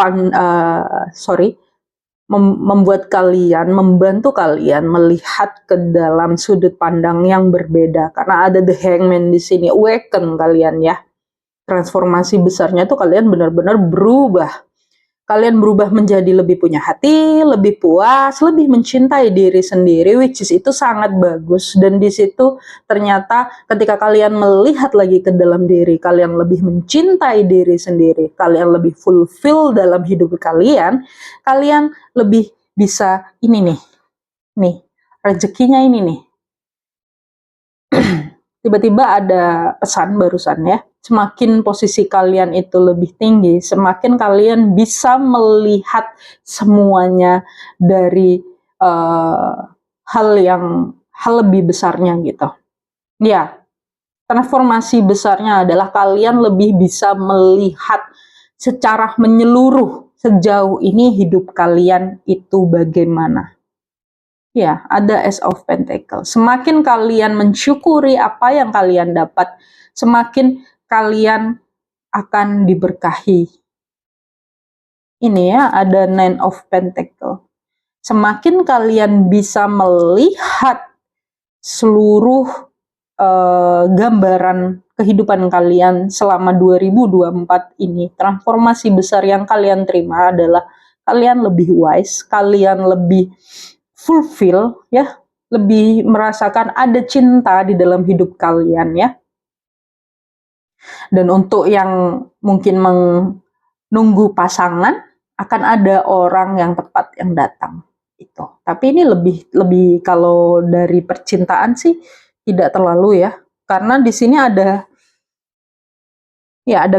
membuat kalian, membantu kalian melihat ke dalam sudut pandang yang berbeda. Karena ada The Hangman di sini, awaken kalian ya. Transformasi besarnya tuh kalian benar-benar berubah. kalian berubah menjadi lebih punya hati, lebih puas, lebih mencintai diri sendiri, which is itu sangat bagus. Dan di situ ternyata ketika kalian melihat lagi ke dalam diri, kalian lebih mencintai diri sendiri, kalian lebih fulfill dalam hidup kalian, kalian lebih bisa ini nih, rezekinya ini nih. Tiba-tiba ada pesan barusan ya, semakin posisi kalian itu lebih tinggi, semakin kalian bisa melihat semuanya dari hal lebih besarnya gitu. Ya, transformasi besarnya adalah kalian lebih bisa melihat secara menyeluruh sejauh ini hidup kalian itu bagaimana. Ya, ada Ace of Pentacle. Semakin kalian mensyukuri apa yang kalian dapat, semakin kalian akan diberkahi. Ini ya, ada Nine of Pentacle. Semakin kalian bisa melihat seluruh gambaran kehidupan kalian selama 2024 ini, transformasi besar yang kalian terima adalah kalian lebih wise, kalian lebih fulfill ya, lebih merasakan ada cinta di dalam hidup kalian ya. Dan untuk yang mungkin menunggu pasangan, akan ada orang yang tepat yang datang itu. Tapi ini lebih kalau dari percintaan sih tidak terlalu ya. Karena di sini ada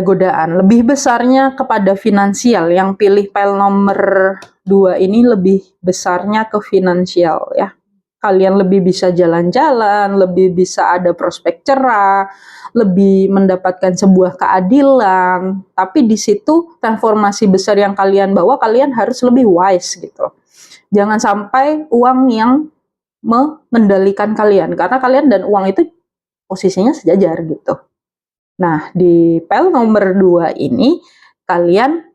godaan. Lebih besarnya kepada finansial. Yang pilih pile nomor 2 ini lebih besarnya ke finansial ya. Kalian lebih bisa jalan-jalan, lebih bisa ada prospek cerah, lebih mendapatkan sebuah keadilan. Tapi di situ transformasi besar yang kalian bawa, kalian harus lebih wise gitu. Jangan sampai uang yang mengendalikan kalian, karena kalian dan uang itu posisinya sejajar gitu. Nah, di pile nomor 2 ini kalian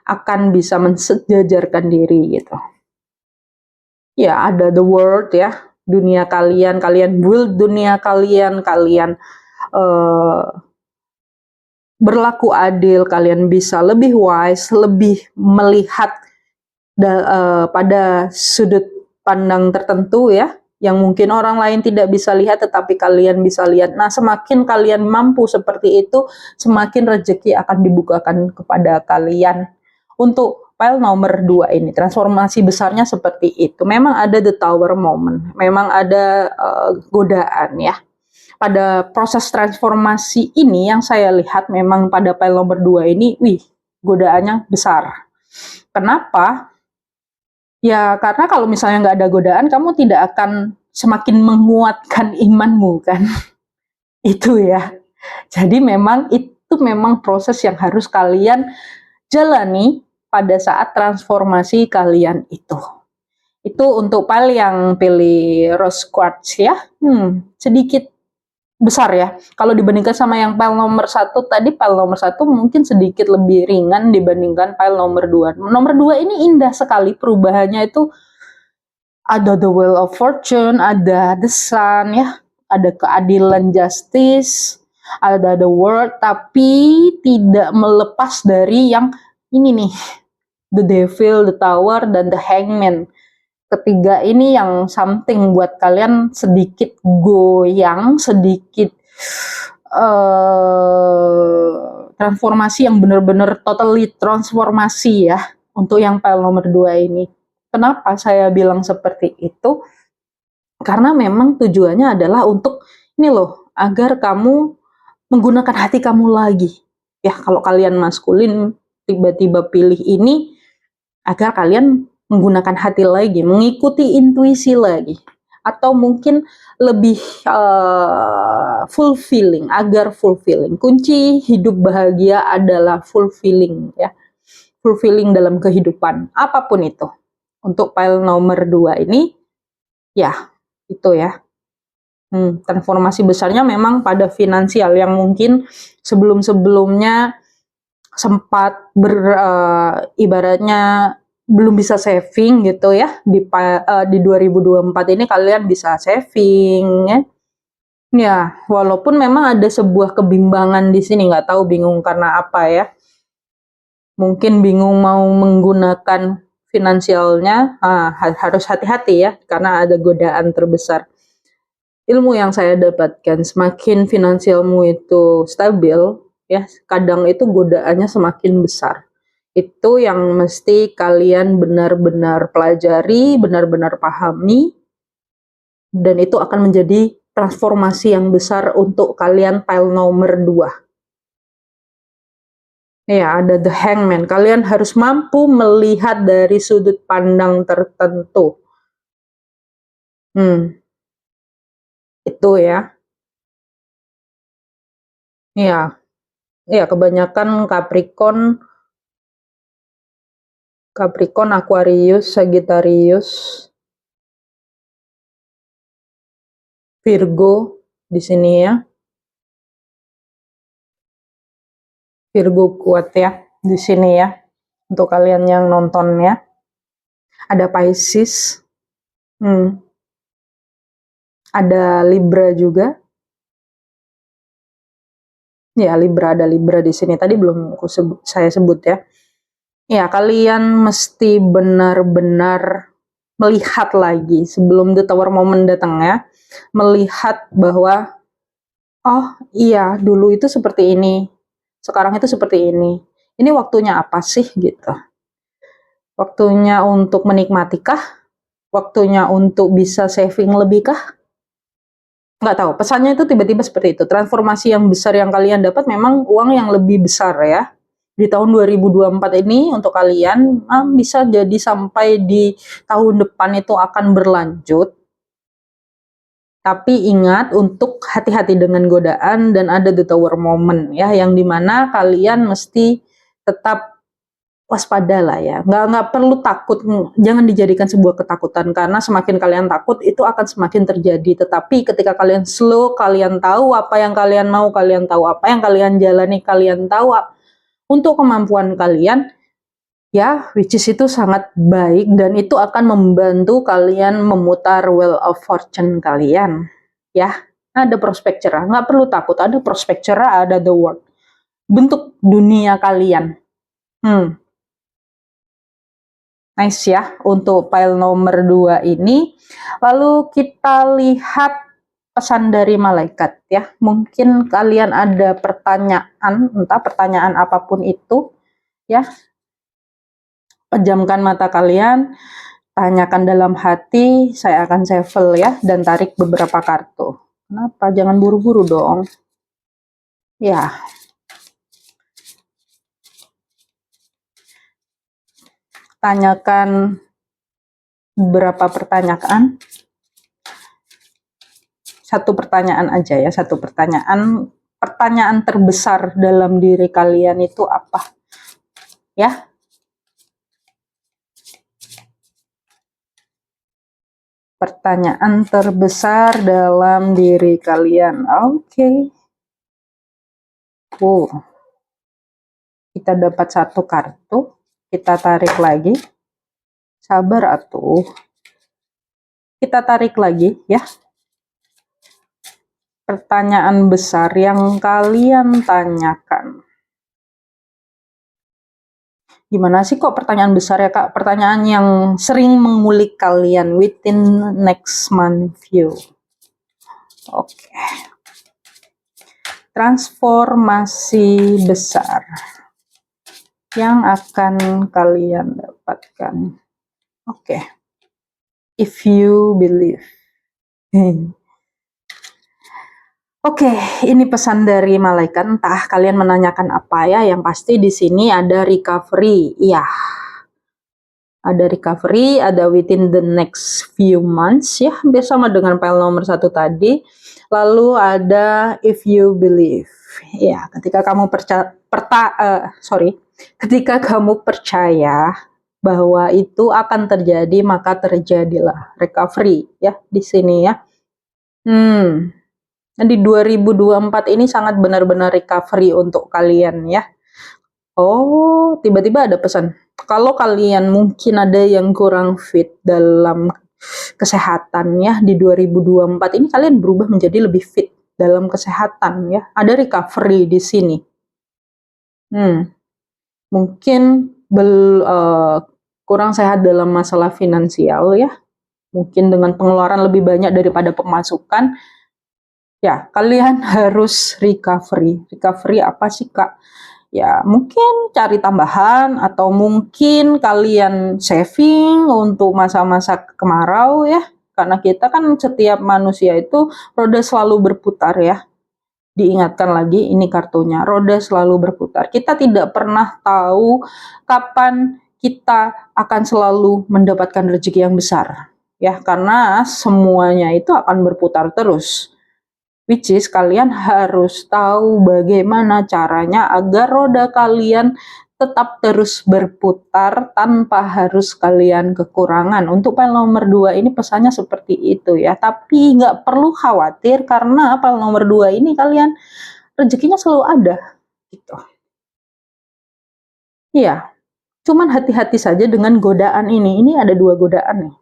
akan bisa mensejajarkan diri gitu. Ya, ada the world ya, dunia kalian build dunia kalian berlaku adil, kalian bisa lebih wise, lebih melihat pada sudut pandang tertentu ya, yang mungkin orang lain tidak bisa lihat tetapi kalian bisa lihat. Nah, semakin kalian mampu seperti itu, semakin rezeki akan dibukakan kepada kalian. Untuk pile nomor 2 ini, transformasi besarnya seperti itu. Memang ada the tower moment, memang ada godaan ya. Pada proses transformasi ini yang saya lihat memang pada pile nomor 2 ini, godaannya besar. Kenapa? Ya, karena kalau misalnya nggak ada godaan, kamu tidak akan semakin menguatkan imanmu, kan? Itu ya. Jadi itu memang proses yang harus kalian jalani pada saat transformasi kalian itu. Itu untuk pile yang pilih rose quartz ya. Sedikit besar ya. Kalau dibandingkan sama yang pile nomor 1 tadi, pile nomor 1 mungkin sedikit lebih ringan dibandingkan pile nomor 2. Nomor 2 ini indah sekali perubahannya itu. Ada the wheel of fortune, ada the sun ya, ada keadilan justice, ada the world, tapi tidak melepas dari yang ini nih, the devil, the tower, dan the hangman. Ketiga ini yang something buat kalian sedikit goyang, sedikit transformasi yang benar-benar totally transformasi ya untuk yang pile nomor 2 ini. Kenapa saya bilang seperti itu? Karena memang tujuannya adalah untuk ini loh, agar kamu menggunakan hati kamu lagi. Ya, kalau kalian maskulin tiba-tiba pilih ini, agar kalian menggunakan hati lagi, mengikuti intuisi lagi, atau mungkin lebih fulfilling, agar fulfilling. Kunci hidup bahagia adalah fulfilling ya, fulfilling dalam kehidupan apapun itu. Untuk pile nomor 2 ini, ya itu ya. Transformasi besarnya memang pada finansial yang mungkin sebelum-sebelumnya sempat ibaratnya belum bisa saving gitu ya, di 2024 ini kalian bisa saving ya. Ya, walaupun memang ada sebuah kebimbangan di sini, nggak tahu bingung karena apa ya. Mungkin bingung mau menggunakan finansialnya, harus hati-hati ya, karena ada godaan terbesar. Ilmu yang saya dapatkan, semakin finansialmu itu stabil, ya, kadang itu godaannya semakin besar. Itu yang mesti kalian benar-benar pelajari, benar-benar pahami, dan itu akan menjadi transformasi yang besar untuk kalian pile nomor 2. Ya, ada The Hangman. Kalian harus mampu melihat dari sudut pandang tertentu. Itu ya. Ya, ya kebanyakan Capricorn, Aquarius, Sagittarius, Virgo di sini ya. Virgo kuat ya di sini ya. Untuk kalian yang nonton ya. Ada Pisces. Ada Libra juga. Ya, Libra, ada Libra di sini. Tadi belum saya sebut ya. Ya, kalian mesti benar-benar melihat lagi sebelum the tower moment datang ya. Melihat bahwa, oh iya, dulu itu seperti ini. Sekarang itu seperti ini. Ini waktunya apa sih gitu. Waktunya untuk menikmati kah? Waktunya untuk bisa saving lebih kah? Nggak tahu, pesannya itu tiba-tiba seperti itu. Transformasi yang besar yang kalian dapat memang uang yang lebih besar ya. Di tahun 2024 ini untuk kalian bisa jadi sampai di tahun depan itu akan berlanjut. Tapi ingat untuk hati-hati dengan godaan dan ada the tower moment ya, yang dimana kalian mesti tetap waspada lah ya, nggak perlu takut, jangan dijadikan sebuah ketakutan karena semakin kalian takut itu akan semakin terjadi. Tetapi ketika kalian slow, kalian tahu apa yang kalian mau, kalian tahu apa yang kalian jalani, kalian tahu untuk kemampuan kalian ya, which is itu sangat baik dan itu akan membantu kalian memutar wheel of fortune kalian ya. Ada prospek cerah, nggak perlu takut, ada prospek cerah, ada the world, bentuk dunia kalian. Nice ya untuk pile nomor 2 ini. Lalu kita lihat pesan dari malaikat ya. Mungkin kalian ada pertanyaan, entah pertanyaan apapun itu ya. Pejamkan mata kalian, tanyakan dalam hati, saya akan shuffle ya dan tarik beberapa kartu. Kenapa? Jangan buru-buru dong. Ya. Tanyakan beberapa pertanyaan. Satu pertanyaan aja ya, satu pertanyaan. Pertanyaan terbesar dalam diri kalian itu apa? Ya. Pertanyaan terbesar dalam diri kalian. Oke. Kita dapat satu kartu. Kita tarik lagi. Sabar atuh. Kita tarik lagi ya. Pertanyaan besar yang kalian tanyakan. Gimana sih kok pertanyaan besar ya Kak? Pertanyaan yang sering mengulik kalian within next month view. Oke. Transformasi besar yang akan kalian dapatkan. Oke. If you believe. Oke, ini pesan dari malaikat. Entah kalian menanyakan apa ya, yang pasti di sini ada recovery. Iya. Ada recovery, ada within the next few months ya, hampir sama dengan pile nomor 1 tadi. Lalu ada if you believe. Ya, ketika kamu ketika kamu percaya bahwa itu akan terjadi, maka terjadilah recovery ya di sini ya. Di 2024 ini sangat benar-benar recovery untuk kalian ya. Oh, tiba-tiba ada pesan. Kalau kalian mungkin ada yang kurang fit dalam kesehatan ya, di 2024 ini kalian berubah menjadi lebih fit dalam kesehatan ya. Ada recovery di sini. Mungkin kurang sehat dalam masalah finansial ya. Mungkin dengan pengeluaran lebih banyak daripada pemasukan. Ya, kalian harus recovery. Recovery apa sih, Kak? Ya, mungkin cari tambahan atau mungkin kalian saving untuk masa-masa kemarau ya. Karena kita kan setiap manusia itu roda selalu berputar ya. Diingatkan lagi ini kartunya, roda selalu berputar. Kita tidak pernah tahu kapan kita akan selalu mendapatkan rezeki yang besar. Ya, karena semuanya itu akan berputar terus. Which is kalian harus tahu bagaimana caranya agar roda kalian tetap terus berputar tanpa harus kalian kekurangan. Untuk file nomor 2 ini pesannya seperti itu ya. Tapi nggak perlu khawatir karena file nomor 2 ini kalian rezekinya selalu ada. Gitu. Iya, cuman hati-hati saja dengan godaan ini. Ini ada 2 godaan nih.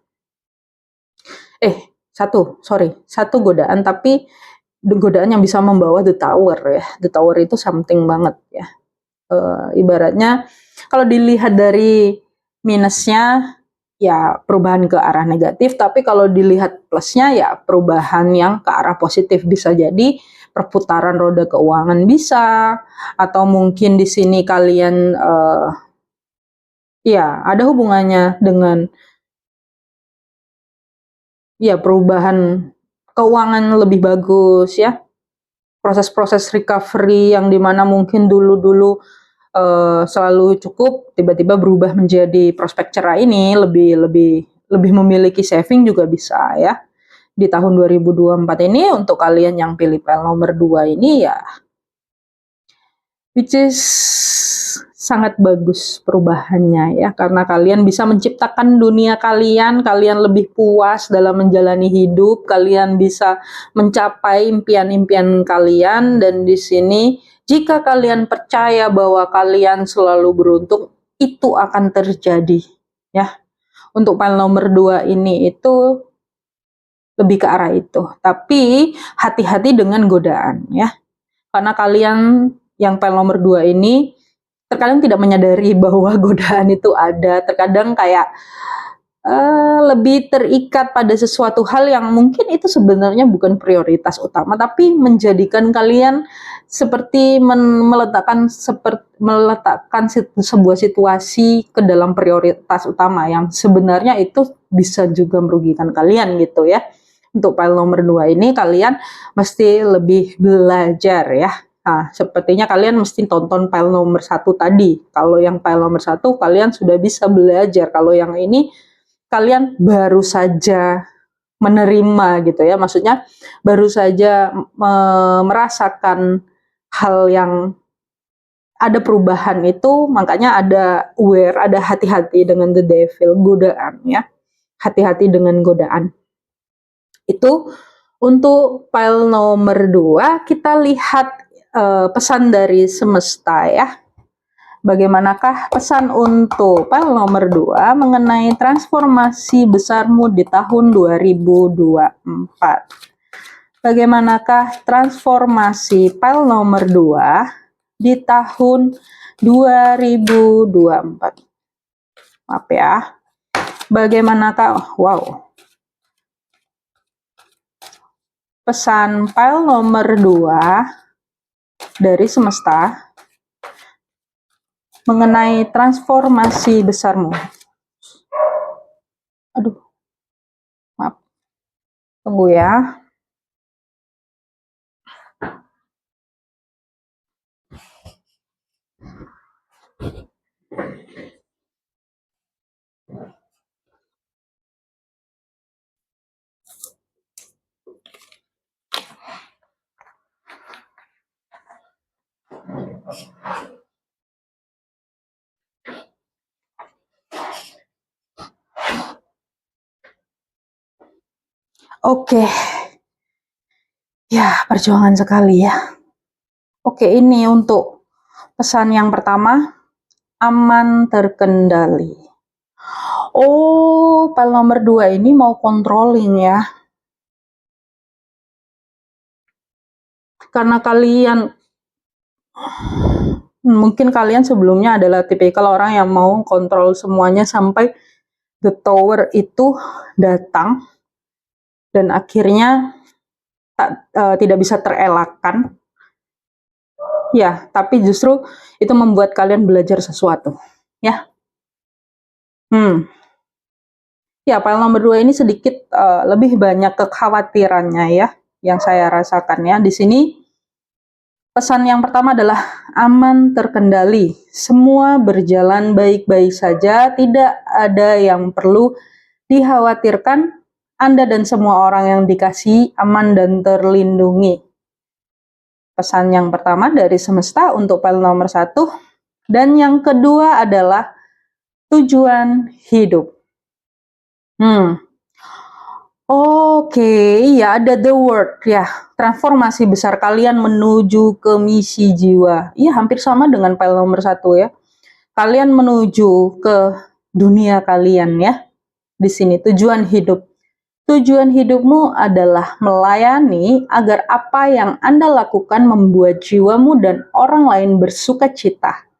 Satu godaan tapi godaan yang bisa membawa the tower ya. The tower itu something banget ya. Ibaratnya kalau dilihat dari minusnya ya perubahan ke arah negatif, tapi kalau dilihat plusnya ya perubahan yang ke arah positif. Bisa jadi perputaran roda keuangan bisa, atau mungkin di sini kalian ya ada hubungannya dengan ya perubahan keuangan lebih bagus ya. Proses-proses recovery yang dimana mungkin dulu-dulu selalu cukup, tiba-tiba berubah menjadi prospek cerah ini lebih memiliki saving juga bisa ya. Di tahun 2024 ini untuk kalian yang pilih file nomor 2 ini ya, which is sangat bagus perubahannya ya, karena kalian bisa menciptakan dunia kalian lebih puas dalam menjalani hidup, kalian bisa mencapai impian-impian kalian, dan di sini jika kalian percaya bahwa kalian selalu beruntung, itu akan terjadi ya. Untuk file nomor 2 ini itu lebih ke arah itu, tapi hati-hati dengan godaan ya, karena kalian yang file nomor 2 ini terkadang tidak menyadari bahwa godaan itu ada. Terkadang kayak lebih terikat pada sesuatu hal yang mungkin itu sebenarnya bukan prioritas utama, tapi menjadikan kalian seperti meletakkan sebuah situasi ke dalam prioritas utama yang sebenarnya itu bisa juga merugikan kalian gitu ya. Untuk file nomor 2 ini kalian mesti lebih belajar ya. Nah, sepertinya kalian mesti tonton file nomor 1 tadi. Kalau yang file nomor 1 kalian sudah bisa belajar. Kalau yang ini kalian baru saja menerima gitu ya. Maksudnya baru saja merasakan hal yang ada perubahan itu, makanya ada aware, ada hati-hati dengan the devil, godaan ya. Hati-hati dengan godaan. Itu untuk file nomor 2, kita lihat pesan dari semesta ya. Bagaimanakah pesan untuk file nomor 2 mengenai transformasi besarmu di tahun 2024? Bagaimanakah transformasi file nomor 2 di tahun 2024? Maaf ya. Bagaimanakah, pesan file nomor 2 dari semesta mengenai transformasi besarmu. Aduh, maaf. Tunggu ya. Oke. Ya, perjuangan sekali ya. Oke, ini untuk pesan yang pertama, aman terkendali. Oh, file nomor 2 ini mau controlling ya. karena mungkin kalian sebelumnya adalah tipikal orang yang mau kontrol semuanya sampai the tower itu datang dan akhirnya tidak bisa terelakkan. Ya, tapi justru itu membuat kalian belajar sesuatu, ya. Ya, file nomor 2 ini sedikit lebih banyak kekhawatirannya ya, yang saya rasakan ya. Di sini pesan yang pertama adalah aman terkendali. Semua berjalan baik-baik saja, tidak ada yang perlu dikhawatirkan. Anda dan semua orang yang dikasihi aman dan terlindungi. Pesan yang pertama dari semesta untuk file nomor 1. Dan yang kedua adalah tujuan hidup. Oke, ya ada the word ya, transformasi besar kalian menuju ke misi jiwa. Iya, hampir sama dengan file nomor 1 ya. Kalian menuju ke dunia kalian ya. Di sini tujuan hidup. Tujuan hidupmu adalah melayani agar apa yang Anda lakukan membuat jiwamu dan orang lain bersuka cita.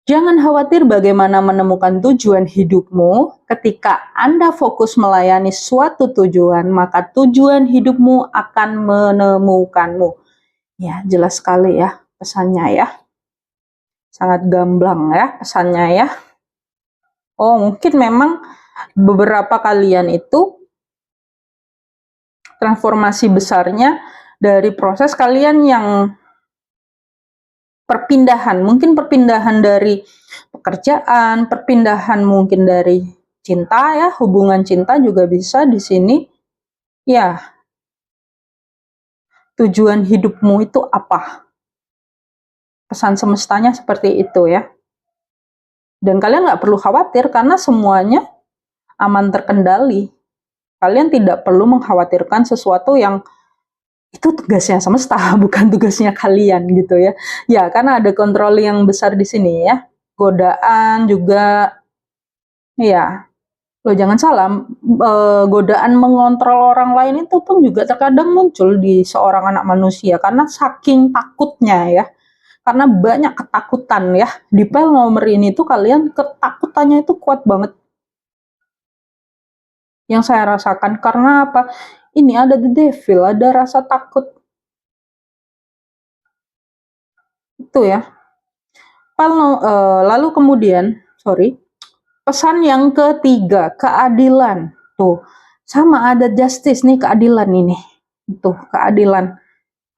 Jangan khawatir bagaimana menemukan tujuan hidupmu. Ketika Anda fokus melayani suatu tujuan, maka tujuan hidupmu akan menemukanmu. Ya, jelas sekali ya pesannya ya. Sangat gamblang ya pesannya ya. Oh, mungkin memang beberapa kalian itu transformasi besarnya dari proses kalian yang perpindahan, mungkin perpindahan dari pekerjaan, perpindahan mungkin dari cinta ya, hubungan cinta juga bisa di sini. Ya, tujuan hidupmu itu apa? Pesan semestanya seperti itu ya. Dan kalian nggak perlu khawatir karena semuanya aman terkendali. Kalian tidak perlu mengkhawatirkan sesuatu yang itu tugasnya semesta, bukan tugasnya kalian gitu ya. Ya, karena ada kontrol yang besar di sini ya. Godaan juga, ya. Loh, jangan salah, godaan mengontrol orang lain itu pun juga terkadang muncul di seorang anak manusia karena saking takutnya ya. Karena banyak ketakutan ya. Di file nomor ini tuh kalian ketakutannya itu kuat banget. Yang saya rasakan karena apa? Ini ada the devil, ada rasa takut. Itu ya. Lalu kemudian, pesan yang ketiga, keadilan. Tuh, sama ada justice nih, keadilan ini. Tuh, keadilan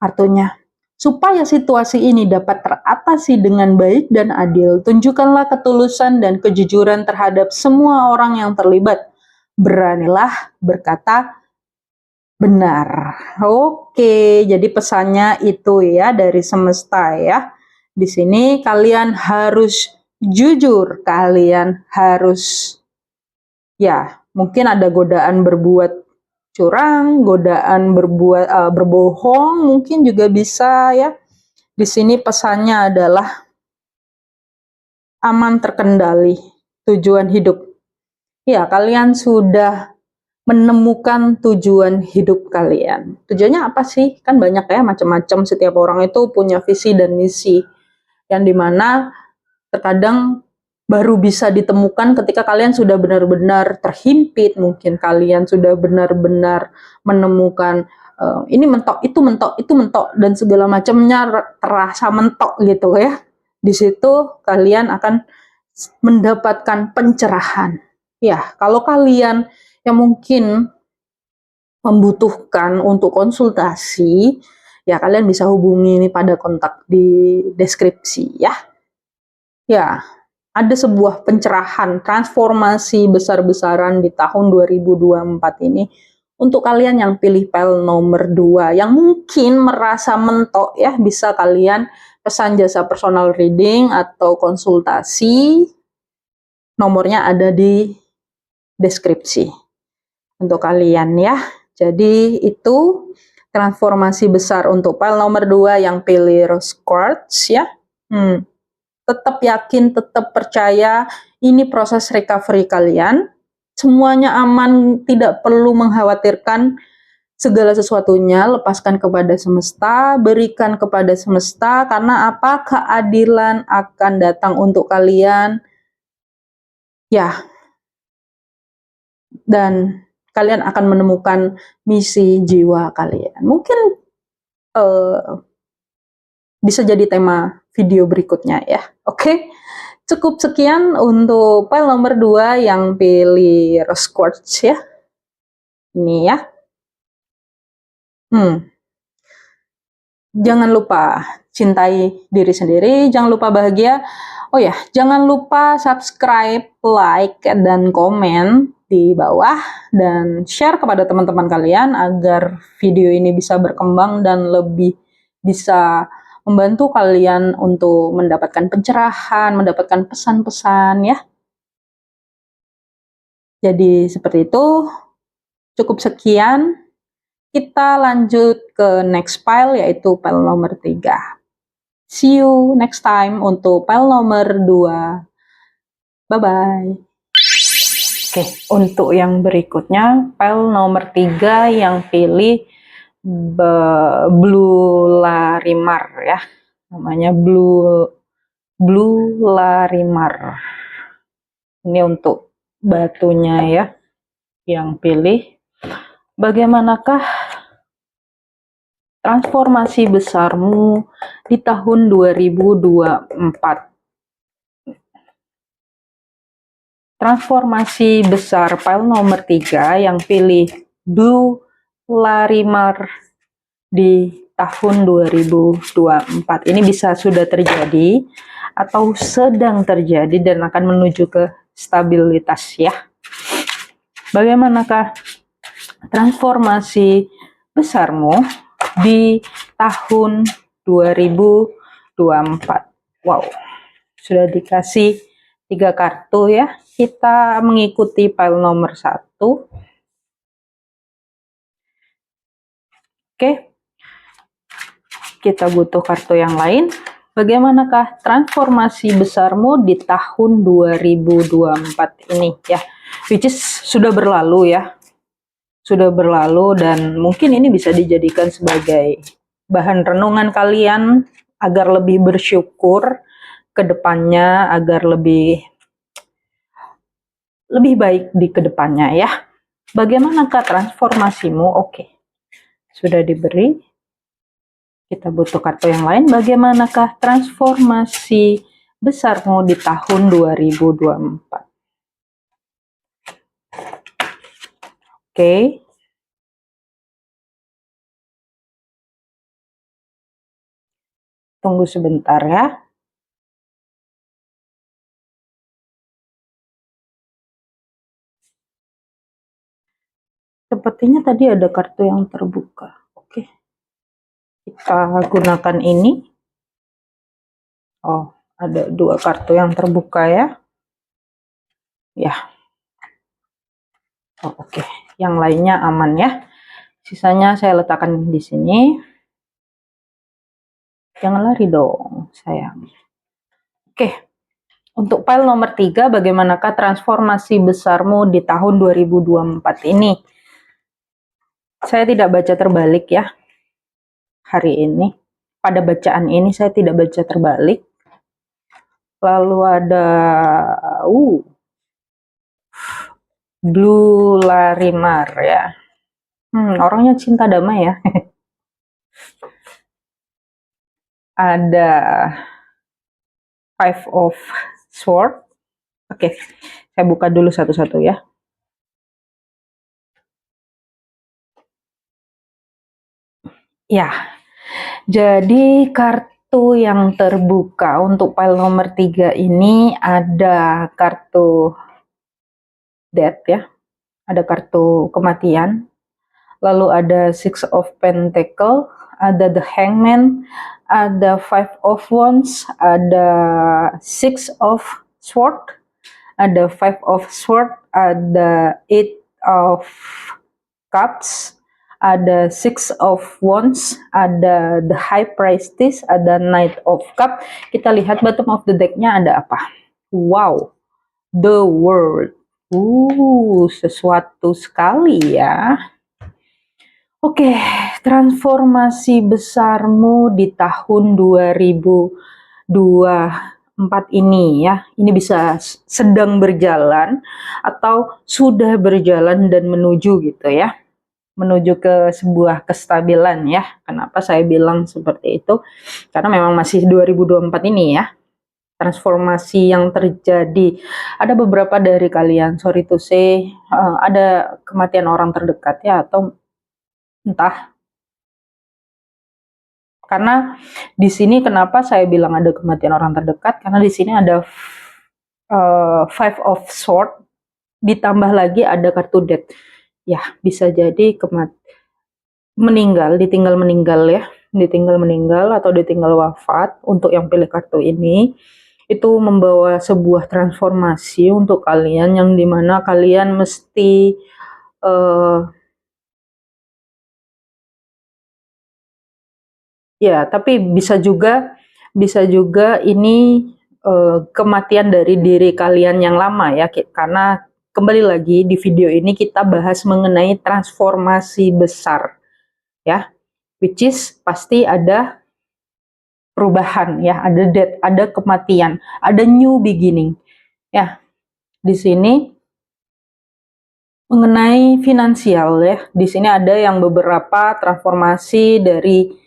artinya. Supaya situasi ini dapat teratasi dengan baik dan adil, tunjukkanlah ketulusan dan kejujuran terhadap semua orang yang terlibat. Beranilah berkata benar. Oke, jadi pesannya itu ya dari semesta ya. Di sini kalian harus jujur, kalian harus ya, mungkin ada godaan berbuat curang, godaan berbohong, mungkin juga bisa ya. Di sini pesannya adalah aman terkendali, tujuan hidup. Ya, kalian sudah menemukan tujuan hidup kalian. Tujuannya apa sih? Kan banyak ya, macam-macam. Setiap orang itu punya visi dan misi. Yang dimana terkadang baru bisa ditemukan ketika kalian sudah benar-benar terhimpit, mungkin kalian sudah benar-benar menemukan ini mentok, itu mentok, itu mentok, dan segala macamnya terasa mentok gitu ya. Di situ kalian akan mendapatkan pencerahan. Ya, kalau kalian yang mungkin membutuhkan untuk konsultasi, ya kalian bisa hubungi ini pada kontak di deskripsi ya. Ya, ada sebuah pencerahan, transformasi besar-besaran di tahun 2024 ini untuk kalian yang pilih file nomor 2, yang mungkin merasa mentok ya, bisa kalian pesan jasa personal reading atau konsultasi. Nomornya ada di deskripsi untuk kalian ya. Jadi itu transformasi besar untuk file nomor 2 yang pilih Rose Quartz ya. Tetap yakin, tetap percaya, ini proses recovery kalian. Semuanya aman, tidak perlu mengkhawatirkan. segala sesuatunya lepaskan kepada semesta, berikan kepada semesta, karena apa? Keadilan akan datang untuk kalian. Ya, dan kalian akan menemukan misi jiwa kalian. Mungkin bisa jadi tema video berikutnya ya. Oke, cukup sekian untuk file nomor 2 yang pilih rose quartz ya. Ini ya. Jangan lupa cintai diri sendiri, jangan lupa bahagia. Oh ya, jangan lupa subscribe, like, dan komen di bawah, dan share kepada teman-teman kalian agar video ini bisa berkembang dan lebih bisa membantu kalian untuk mendapatkan pencerahan, mendapatkan pesan-pesan ya. Jadi seperti itu, cukup sekian. Kita lanjut ke next file, yaitu file nomor 3. See you next time untuk file nomor 2. Bye-bye. Oke, untuk yang berikutnya, file nomor 3 yang pilih Blue Larimar ya. Namanya Blue Larimar. Ini untuk batunya ya, yang pilih. Bagaimanakah transformasi besarmu di tahun 2024? Transformasi besar file nomor 3 yang pilih Blue Larimar di tahun 2024. Ini bisa sudah terjadi atau sedang terjadi dan akan menuju ke stabilitas ya. Bagaimanakah transformasi besarmu di tahun 2024? Wow, sudah dikasih 3 kartu ya. Kita mengikuti file nomor 1. Oke, kita butuh kartu yang lain. Bagaimanakah transformasi besarmu di tahun 2024 ini ya, which is sudah berlalu ya, sudah berlalu, dan mungkin ini bisa dijadikan sebagai bahan renungan kalian agar lebih bersyukur ke depannya, agar lebih baik di kedepannya ya. Bagaimanakah transformasimu? Oke, sudah diberi. Kita butuh kartu yang lain. Bagaimanakah transformasi besarmu di tahun 2024? Oke. Tunggu sebentar ya. Sepertinya tadi ada kartu yang terbuka. Oke. Kita gunakan ini. Oh, ada 2 kartu yang terbuka ya. Ya. Oh, oke. Yang lainnya aman ya. Sisanya saya letakkan di sini. Jangan lari dong, sayang. Oke. Untuk file nomor 3, bagaimanakah transformasi besarmu di tahun 2024 ini? Saya tidak baca terbalik ya. Hari ini. Pada bacaan ini saya tidak baca terbalik. Lalu ada Blue Larimar ya. Orangnya cinta damai ya. Ada Five of Swords. Oke, saya buka dulu satu-satu ya. Ya, jadi kartu yang terbuka untuk file nomor 3 ini ada kartu Death ya. Ada kartu kematian. Lalu ada Six of Pentacles, ada The Hangman, ada Five of Wands, ada Six of Swords, ada Five of Swords, ada Eight of Cups, ada Six of Wands, ada The High Priestess, ada Knight of Cups. Kita lihat bottom of the deck-nya ada apa. Wow, The World. Sesuatu sekali ya. Oke, transformasi besarmu di tahun 2024 ini ya, ini bisa sedang berjalan atau sudah berjalan dan menuju gitu ya, menuju ke sebuah kestabilan ya. Kenapa saya bilang seperti itu? Karena memang masih 2024 ini ya, transformasi yang terjadi. Ada beberapa dari kalian, sorry to say, ada kematian orang terdekat ya, atau entah. Karena di sini kenapa saya bilang ada kematian orang terdekat, karena di sini ada Five of Sword, ditambah lagi ada kartu Death. Ya, bisa jadi ditinggal meninggal ya, ditinggal meninggal atau ditinggal wafat. Untuk yang pilih kartu ini, itu membawa sebuah transformasi untuk kalian yang dimana kalian mesti ya, tapi bisa juga ini kematian dari diri kalian yang lama ya, karena kembali lagi di video ini kita bahas mengenai transformasi besar ya, which is pasti ada perubahan ya, ada death, ada kematian, ada new beginning ya. Di sini mengenai finansial ya, di sini ada yang beberapa transformasi dari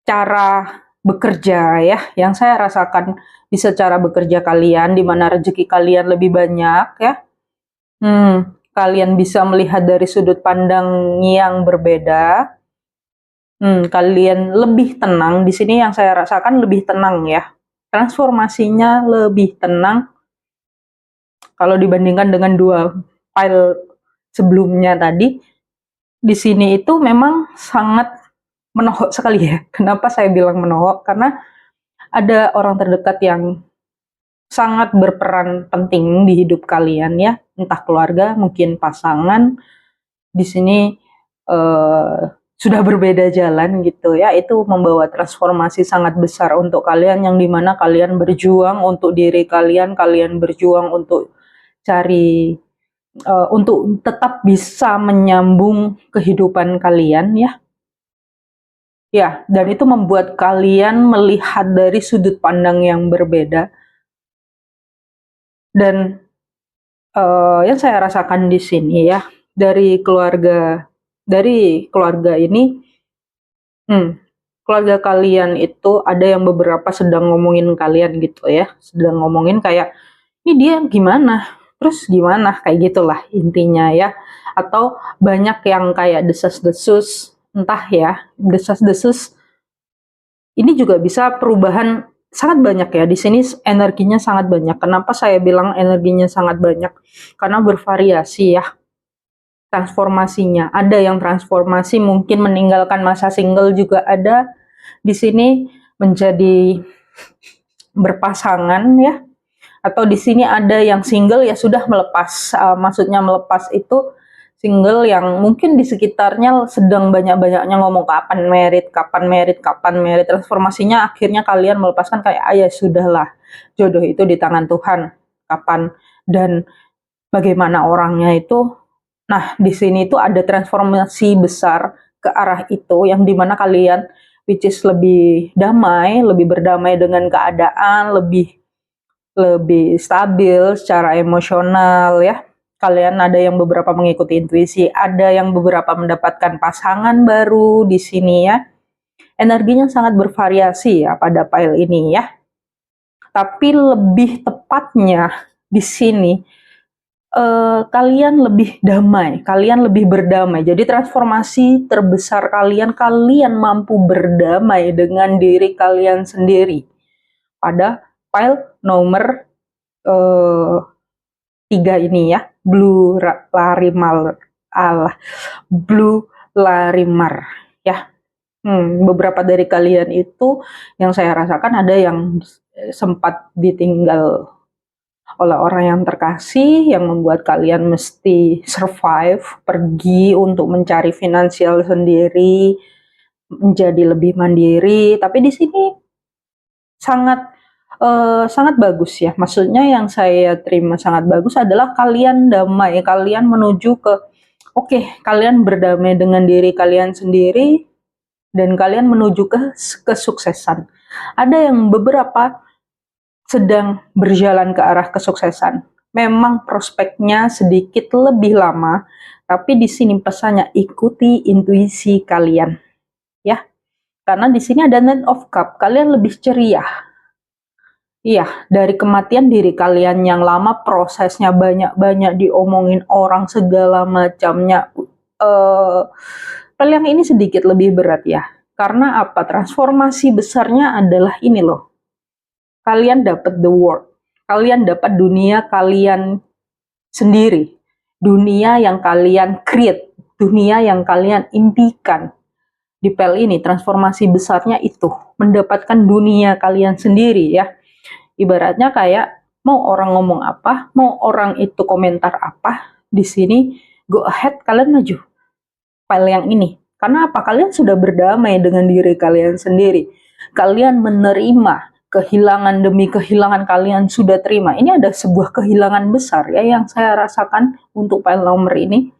cara bekerja ya, yang saya rasakan bisa cara bekerja kalian, di mana rezeki kalian lebih banyak ya. Kalian bisa melihat dari sudut pandang yang berbeda. Kalian lebih tenang. Di sini yang saya rasakan lebih tenang ya. Transformasinya lebih tenang kalau dibandingkan dengan dua file sebelumnya tadi. Di sini itu memang sangat menohok sekali ya. Kenapa saya bilang menohok? Karena ada orang terdekat yang sangat berperan penting di hidup kalian ya, entah keluarga, mungkin pasangan. Di sini sudah berbeda jalan gitu ya, itu membawa transformasi sangat besar untuk kalian, yang dimana kalian berjuang untuk diri kalian, kalian berjuang untuk cari untuk tetap bisa menyambung kehidupan kalian ya. Ya, dan itu membuat kalian melihat dari sudut pandang yang berbeda. Dan yang saya rasakan di sini ya, dari keluarga ini, keluarga kalian itu ada yang beberapa sedang ngomongin kalian gitu ya, sedang ngomongin kayak, ini dia gimana, terus gimana, kayak gitulah intinya ya. Atau banyak yang kayak desas-desus, entah ya, desas-desus ini juga bisa perubahan sangat banyak ya. Di sini energinya sangat banyak. Kenapa saya bilang energinya sangat banyak? Karena bervariasi ya transformasinya. Ada yang transformasi mungkin meninggalkan masa single juga ada. Di sini menjadi berpasangan ya. Atau di sini ada yang single ya sudah melepas. Maksudnya melepas itu single yang mungkin di sekitarnya sedang banyak-banyaknya ngomong kapan merit, kapan merit, kapan merit. Transformasinya akhirnya kalian melepaskan kayak, ya sudahlah, jodoh itu di tangan Tuhan. Kapan dan bagaimana orangnya itu. Nah, di sini itu ada transformasi besar ke arah itu, yang dimana kalian which is lebih damai, lebih berdamai dengan keadaan, lebih lebih stabil secara emosional ya. Kalian ada yang beberapa mengikuti intuisi, ada yang beberapa mendapatkan pasangan baru di sini ya. Energinya sangat bervariasi ya pada file ini ya. Tapi lebih tepatnya di sini kalian lebih damai, kalian lebih berdamai. Jadi transformasi terbesar kalian, kalian mampu berdamai dengan diri kalian sendiri. Pada file nomor 3 ini ya, Blue Larimar, Blue Larimar ya. Beberapa dari kalian itu yang saya rasakan ada yang sempat ditinggal oleh orang yang terkasih, yang membuat kalian mesti survive, pergi untuk mencari finansial sendiri, menjadi lebih mandiri. Tapi di sini sangat sangat bagus ya. Maksudnya yang saya terima sangat bagus adalah kalian damai, kalian menuju ke Oke, kalian berdamai dengan diri kalian sendiri dan kalian menuju ke kesuksesan. Ada yang beberapa sedang berjalan ke arah kesuksesan. Memang prospeknya sedikit lebih lama, tapi di sini pesannya ikuti intuisi kalian, ya. Karena di sini ada Knight of Cup, kalian lebih ceria. Iya, dari kematian diri kalian yang lama, prosesnya banyak-banyak diomongin orang segala macamnya. Kalau yang ini sedikit lebih berat ya. Karena apa? Transformasi besarnya adalah ini loh. Kalian dapat the world. Kalian dapat dunia kalian sendiri. Dunia yang kalian create. Dunia yang kalian impikan. Di pel ini, transformasi besarnya itu. Mendapatkan dunia kalian sendiri ya. Ibaratnya kayak mau orang ngomong apa, mau orang itu komentar apa, di sini go ahead kalian maju. File yang ini. Karena apa? Kalian sudah berdamai dengan diri kalian sendiri. Kalian menerima kehilangan demi kehilangan kalian sudah terima. Ini ada sebuah kehilangan besar ya yang saya rasakan untuk file nomor ini.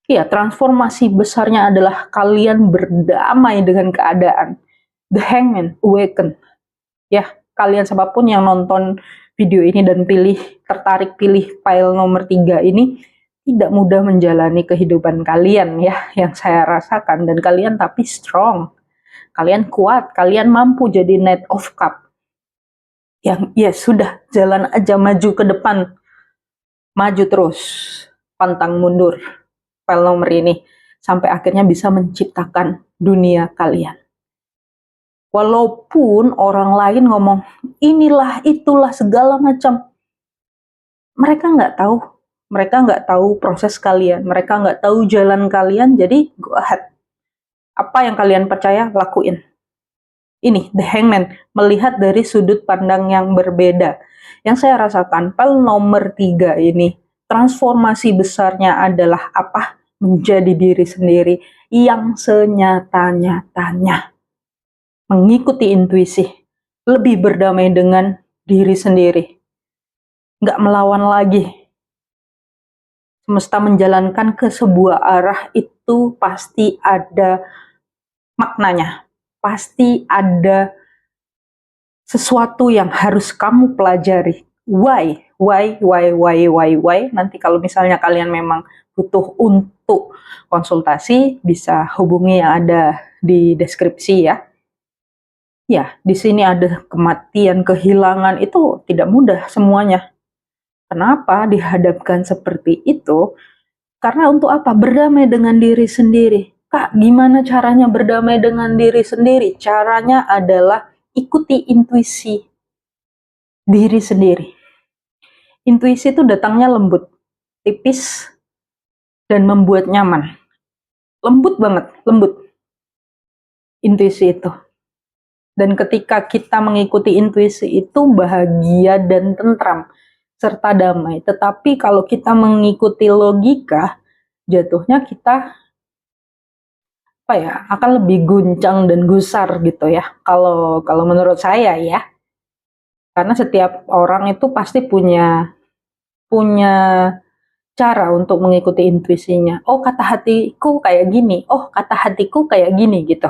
Ya, transformasi besarnya adalah kalian berdamai dengan keadaan. The Hangman Awaken. Ya, kalian siapapun yang nonton video ini dan tertarik pilih file nomor 3 ini, tidak mudah menjalani kehidupan kalian ya, yang saya rasakan. Dan kalian tapi strong, kalian kuat, kalian mampu jadi Knight of Cup. Yang ya sudah, jalan aja maju ke depan, maju terus, pantang mundur. File nomor ini, sampai akhirnya bisa menciptakan dunia kalian. Walaupun orang lain ngomong, inilah, itulah, segala macam, mereka nggak tahu proses kalian, mereka nggak tahu jalan kalian, jadi go ahead. Apa yang kalian percaya, lakuin. Ini, The Hangman, melihat dari sudut pandang yang berbeda. Yang saya rasakan, pel nomor 3 ini, transformasi besarnya adalah apa? Menjadi diri sendiri yang senyata-nyatanya. Mengikuti intuisi, lebih berdamai dengan diri sendiri. Nggak melawan lagi. Semesta menjalankan ke sebuah arah itu pasti ada maknanya. Pasti ada sesuatu yang harus kamu pelajari. Why? Nanti kalau misalnya kalian memang butuh untuk konsultasi, bisa hubungi yang ada di deskripsi ya. Ya, di sini ada kematian, kehilangan, itu tidak mudah semuanya. Kenapa dihadapkan seperti itu? Karena untuk apa? Berdamai dengan diri sendiri. Kak, gimana caranya berdamai dengan diri sendiri? Caranya adalah ikuti intuisi diri sendiri. Intuisi itu datangnya lembut, tipis, dan membuat nyaman. Lembut banget, lembut. Intuisi itu. Dan ketika kita mengikuti intuisi itu bahagia dan tentram serta damai. Tetapi kalau kita mengikuti logika, jatuhnya kita apa ya, akan lebih guncang dan gusar gitu ya. Kalau menurut saya ya. Karena setiap orang itu pasti punya cara untuk mengikuti intuisinya. Oh, kata hatiku kayak gini. Oh, kata hatiku kayak gini gitu.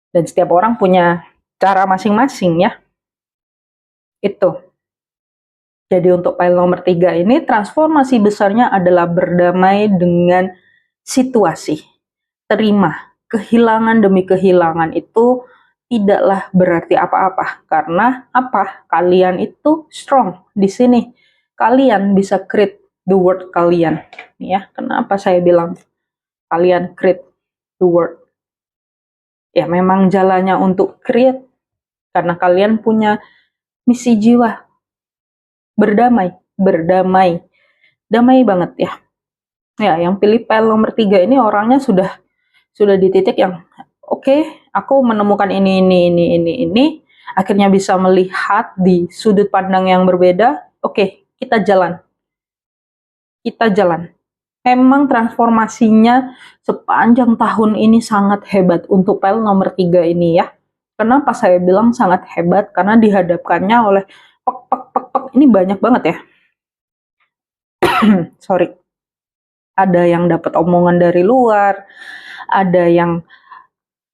Dan setiap orang punya cara masing-masing ya. Itu. Jadi untuk file nomor 3 ini, transformasi besarnya adalah berdamai dengan situasi. Terima, kehilangan demi kehilangan itu tidaklah berarti apa-apa. Karena apa? Kalian itu strong di sini. Kalian bisa create the world kalian. Ya, kenapa saya bilang kalian create the world? Ya, memang jalannya untuk create. Karena kalian punya misi jiwa. Berdamai, damai banget ya. Ya, yang pilih file nomor 3 ini orangnya sudah di titik yang oke, aku menemukan ini, akhirnya bisa melihat di sudut pandang yang berbeda. Oke, kita jalan. Memang transformasinya sepanjang tahun ini sangat hebat untuk file nomor 3 ini ya. Kenapa saya bilang sangat hebat? Karena dihadapkannya oleh ini banyak banget ya. Sorry. ada yang dapat omongan dari luar, ada yang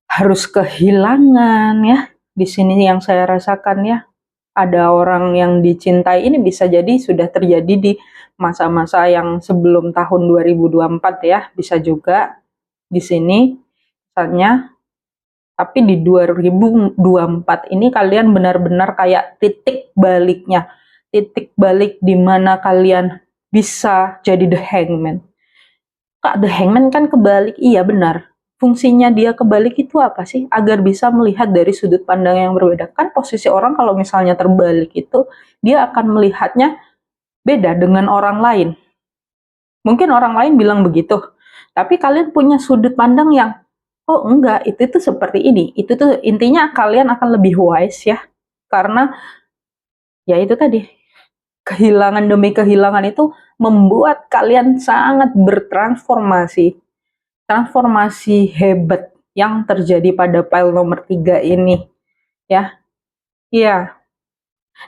harus kehilangan ya. Di sini yang saya rasakan ya, ada orang yang dicintai ini bisa jadi sudah terjadi di masa-masa yang sebelum tahun 2024 ya, bisa juga di sini misalnya. Tapi di 2024 ini kalian benar-benar kayak titik baliknya, titik balik di mana kalian bisa jadi the hangman. Kak, the hangman kan kebalik, iya benar. Fungsinya dia kebalik itu apa sih? Agar bisa melihat dari sudut pandang yang berbeda. Kan posisi orang kalau misalnya terbalik itu, dia akan melihatnya beda dengan orang lain. Mungkin orang lain bilang begitu, tapi kalian punya sudut pandang yang, oh enggak, itu tuh seperti ini. Itu tuh intinya kalian akan lebih wise ya. Karena ya itu tadi, kehilangan demi kehilangan itu membuat kalian sangat bertransformasi. Transformasi hebat yang terjadi pada file nomor 3 ini ya. Iya,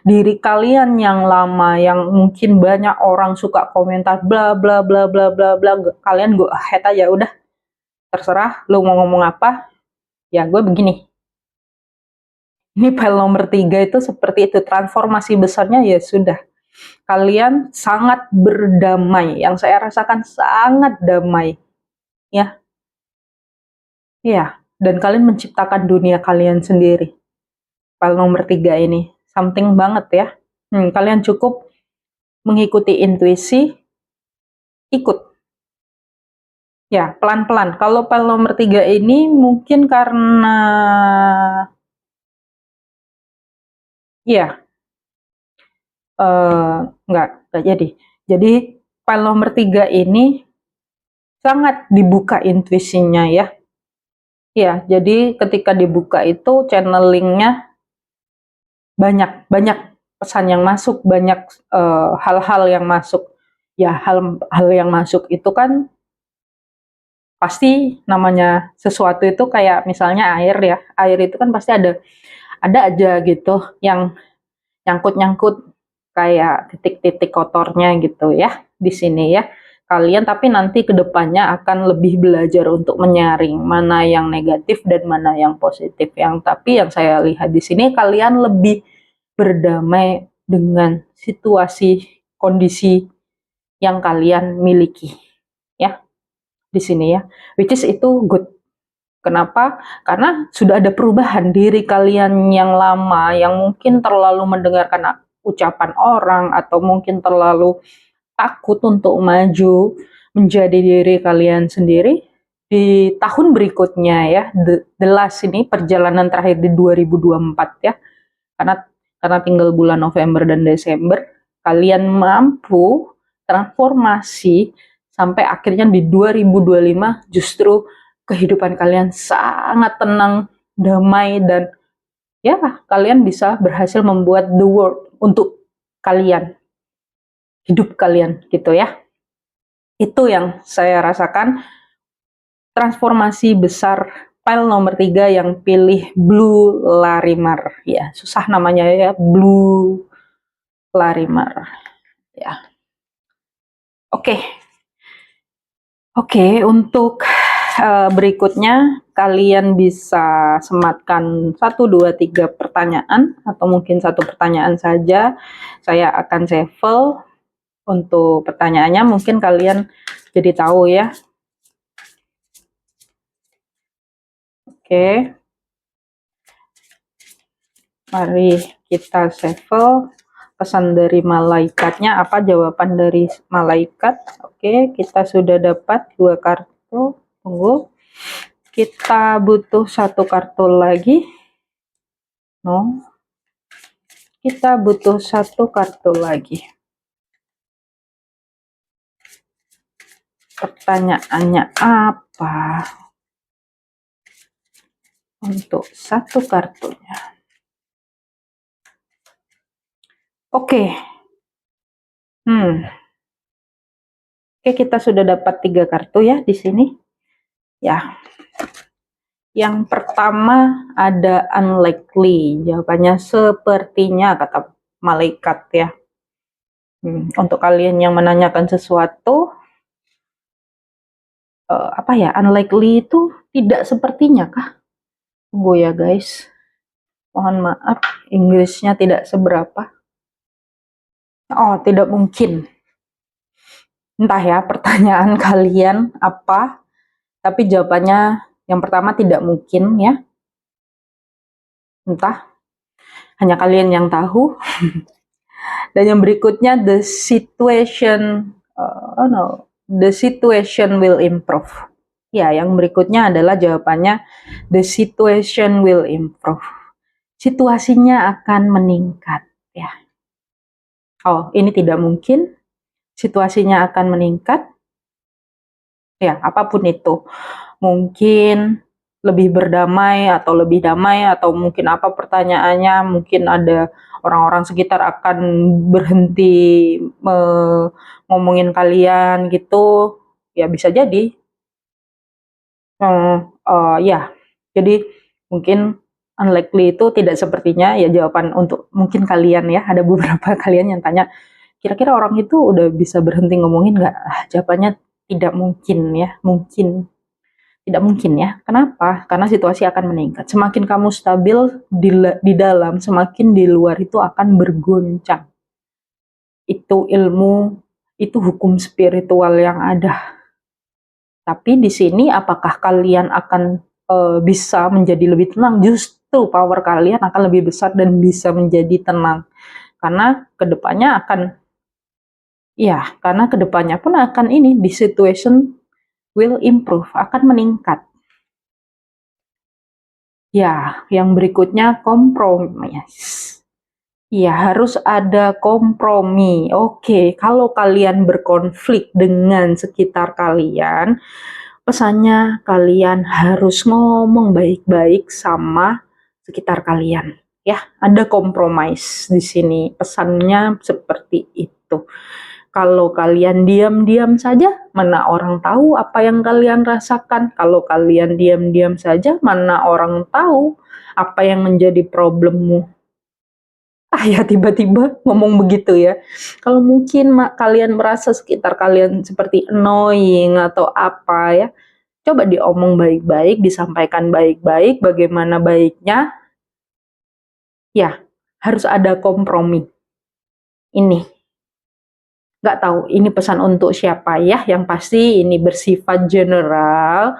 diri kalian yang lama yang mungkin banyak orang suka komentar bla bla bla bla bla bla, kalian go ahead aja udah, terserah lu mau ngomong apa, ya gue begini. Ini file nomor 3 itu seperti itu, transformasi besarnya ya sudah. Kalian sangat berdamai, yang saya rasakan sangat damai ya. Iya, dan kalian menciptakan dunia kalian sendiri. File nomor 3 ini, something banget ya. Kalian cukup mengikuti intuisi, ikut. Ya, pelan-pelan. Kalau file nomor 3 ini mungkin karena, ya, enggak jadi. Jadi, file nomor 3 ini sangat dibuka intuisinya ya. Ya, jadi ketika dibuka itu channelingnya banyak pesan yang masuk, banyak hal-hal yang masuk. Ya, hal yang masuk itu kan pasti namanya sesuatu itu kayak misalnya air ya. Air itu kan pasti ada aja gitu yang nyangkut-nyangkut kayak titik-titik kotornya gitu ya di sini ya. Kalian tapi nanti kedepannya akan lebih belajar untuk menyaring mana yang negatif dan mana yang positif. Tapi yang saya lihat di sini kalian lebih berdamai dengan situasi kondisi yang kalian miliki ya di sini ya, which is itu good. Kenapa? Karena sudah ada perubahan diri kalian yang lama yang mungkin terlalu mendengarkan ucapan orang atau mungkin terlalu takut untuk maju menjadi diri kalian sendiri di tahun berikutnya ya. The last ini perjalanan terakhir di 2024 ya. Karena tinggal bulan November dan Desember kalian mampu transformasi sampai akhirnya di 2025 justru kehidupan kalian sangat tenang, damai, dan ya kalian bisa berhasil membuat the world untuk kalian, hidup kalian gitu ya. Itu yang saya rasakan, transformasi besar file nomor 3 yang pilih Blue Larimar ya, susah namanya ya, Blue Larimar ya. Oke, untuk berikutnya kalian bisa sematkan 1, 2, 3 pertanyaan atau mungkin 1 pertanyaan saja. Saya akan shuffle untuk pertanyaannya, mungkin kalian jadi tahu ya. Oke, mari kita shuffle. Pesan dari malaikatnya apa, jawaban dari malaikat. Oke, kita sudah dapat 2 kartu. Tunggu, kita butuh 1 kartu lagi. No, kita butuh 1 kartu lagi. Pertanyaannya apa untuk 1 kartunya? Oke. Oke, kita sudah dapat 3 kartu ya di sini. Ya. Yang pertama ada unlikely. Jawabannya sepertinya kata malaikat ya. Untuk kalian yang menanyakan sesuatu, apa ya, unlikely itu tidak sepertinya kah? Tunggu ya guys, mohon maaf Inggrisnya tidak seberapa. Oh, tidak mungkin. Entah ya pertanyaan kalian apa, tapi jawabannya yang pertama tidak mungkin ya. Entah, hanya kalian yang tahu. Dan yang berikutnya, the situation the situation will improve. Ya, yang berikutnya adalah jawabannya the situation will improve. Situasinya akan meningkat ya. Oh, ini tidak mungkin. Situasinya akan meningkat. Ya, apapun itu. Mungkin lebih berdamai atau lebih damai atau mungkin apa pertanyaannya, mungkin ada orang-orang sekitar akan berhenti ngomongin kalian gitu, ya bisa jadi. Ya, jadi mungkin unlikely itu tidak sepertinya ya, jawaban untuk mungkin kalian ya, ada beberapa kalian yang tanya, kira-kira orang itu udah bisa berhenti ngomongin nggak? Jawabannya tidak mungkin ya, tidak mungkin ya. Kenapa? Karena situasi akan meningkat. Semakin kamu stabil di dalam, semakin di luar itu akan bergoncang. Itu ilmu, itu hukum spiritual yang ada. Tapi di sini apakah kalian akan bisa menjadi lebih tenang? Justru power kalian akan lebih besar dan bisa menjadi tenang. Karena kedepannya akan, ya, karena kedepannya pun akan ini, the situation will improve, akan meningkat. Ya, yang berikutnya kompromi. Ya, harus ada kompromi. Oke, kalau kalian berkonflik dengan sekitar kalian, pesannya kalian harus ngomong baik-baik sama sekitar kalian. Ya, ada kompromis di sini. Pesannya seperti itu. Kalau kalian diam-diam saja, mana orang tahu apa yang kalian rasakan. Kalau kalian diam-diam saja, mana orang tahu apa yang menjadi problemmu. Ya tiba-tiba ngomong begitu ya. Kalau mungkin kalian merasa sekitar kalian seperti annoying atau apa ya, coba diomong baik-baik, disampaikan baik-baik, bagaimana baiknya. Ya, harus ada kompromi. Ini nggak tahu ini pesan untuk siapa ya, yang pasti ini bersifat general.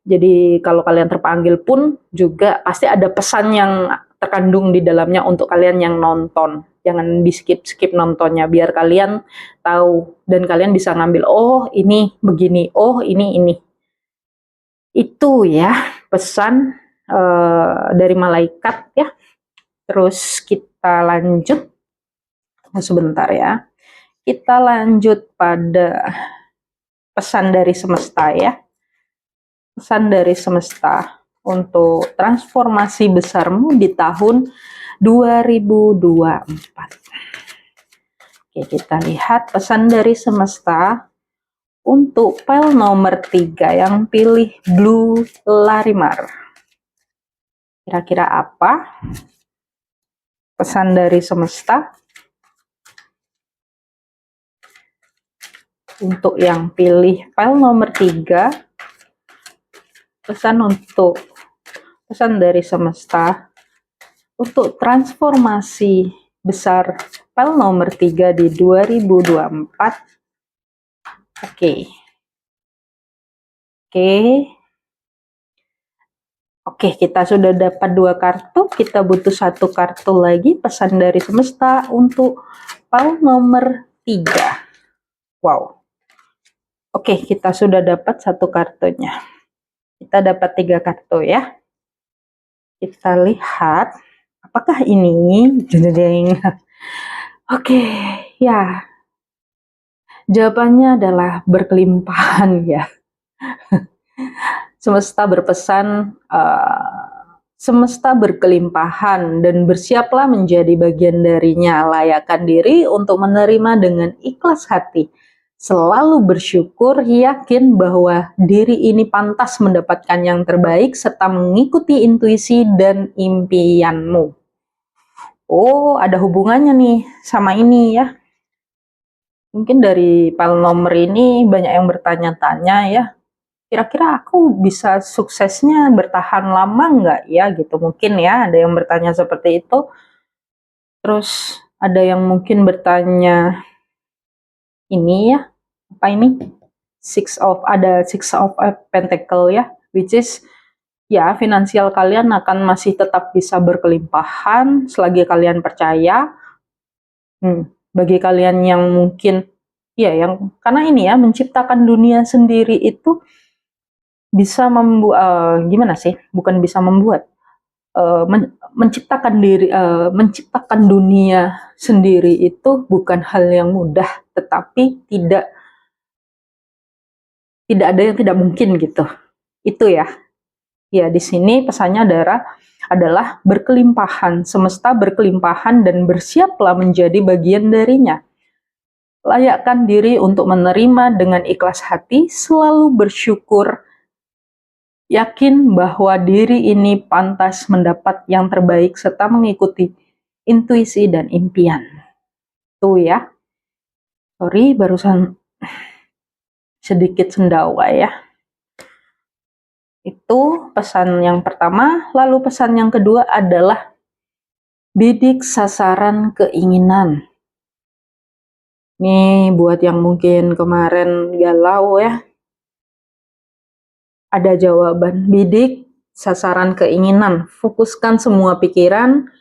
Jadi kalau kalian terpanggil pun juga pasti ada pesan yang terkandung di dalamnya untuk kalian yang nonton. Jangan di skip nontonnya, biar kalian tahu dan kalian bisa ngambil, oh ini begini, oh ini. Itu ya pesan dari malaikat ya. Terus kita lanjut, sebentar ya. Kita lanjut pada pesan dari semesta ya. Pesan dari semesta untuk transformasi besarmu di tahun 2024. Oke, kita lihat pesan dari semesta untuk file nomor 3 yang pilih Blue Larimar. Kira-kira apa pesan dari semesta? Untuk yang pilih file nomor 3, pesan dari semesta untuk transformasi besar file nomor 3 di 2024. Oke, kita sudah dapat 2 kartu, kita butuh 1 kartu lagi pesan dari semesta untuk file nomor 3. Wow. Oke, kita sudah dapat 1 kartunya. Kita dapat 3 kartu ya. Kita lihat apakah ini. Oke, ya. Jawabannya adalah berkelimpahan ya. Semesta berpesan, semesta berkelimpahan dan bersiaplah menjadi bagian darinya. Layakkan diri untuk menerima dengan ikhlas hati. Selalu bersyukur, yakin bahwa diri ini pantas mendapatkan yang terbaik, serta mengikuti intuisi dan impianmu. Oh, ada hubungannya nih sama ini ya. Mungkin dari file nomor ini banyak yang bertanya-tanya ya. kira-kira aku bisa suksesnya bertahan lama nggak ya gitu, mungkin ya ada yang bertanya seperti itu. Terus ada yang mungkin bertanya ini ya, apa ini, six of pentacle ya, which is ya finansial kalian akan masih tetap bisa berkelimpahan selagi kalian percaya. Bagi kalian yang mungkin ya yang karena ini ya menciptakan dunia sendiri itu bisa membuat gimana sih? Bukan bisa membuat menciptakan dunia sendiri itu bukan hal yang mudah, tetapi tidak ada yang tidak mungkin gitu. Itu ya. Ya, di sini pesannya adalah berkelimpahan, semesta berkelimpahan dan bersiaplah menjadi bagian darinya. Layakkan diri untuk menerima dengan ikhlas hati, selalu bersyukur, yakin bahwa diri ini pantas mendapat yang terbaik serta mengikuti intuisi dan impian. Tuh ya. Sorry, barusan sedikit sendawa ya. Itu pesan yang pertama. Lalu pesan yang kedua adalah bidik sasaran keinginan. Nih buat yang mungkin kemarin galau ya. Ada jawaban. Bidik sasaran keinginan. Fokuskan semua pikiran,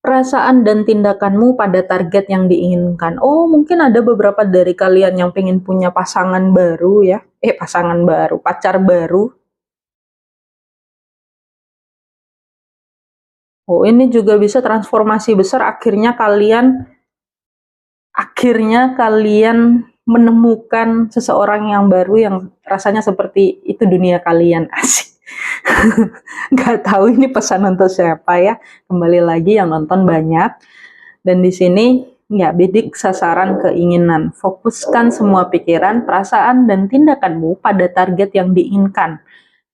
perasaan dan tindakanmu pada target yang diinginkan. Oh, mungkin ada beberapa dari kalian yang pengen punya pasangan baru ya. Pacar baru. Oh, ini juga bisa transformasi besar. Akhirnya kalian menemukan seseorang yang baru yang rasanya seperti itu dunia kalian. Asik. Nggak tahu ini pesan untuk siapa ya. Kembali lagi yang nonton banyak. Dan di sini ya bidik sasaran keinginan. Fokuskan semua pikiran, perasaan, dan tindakanmu pada target yang diinginkan.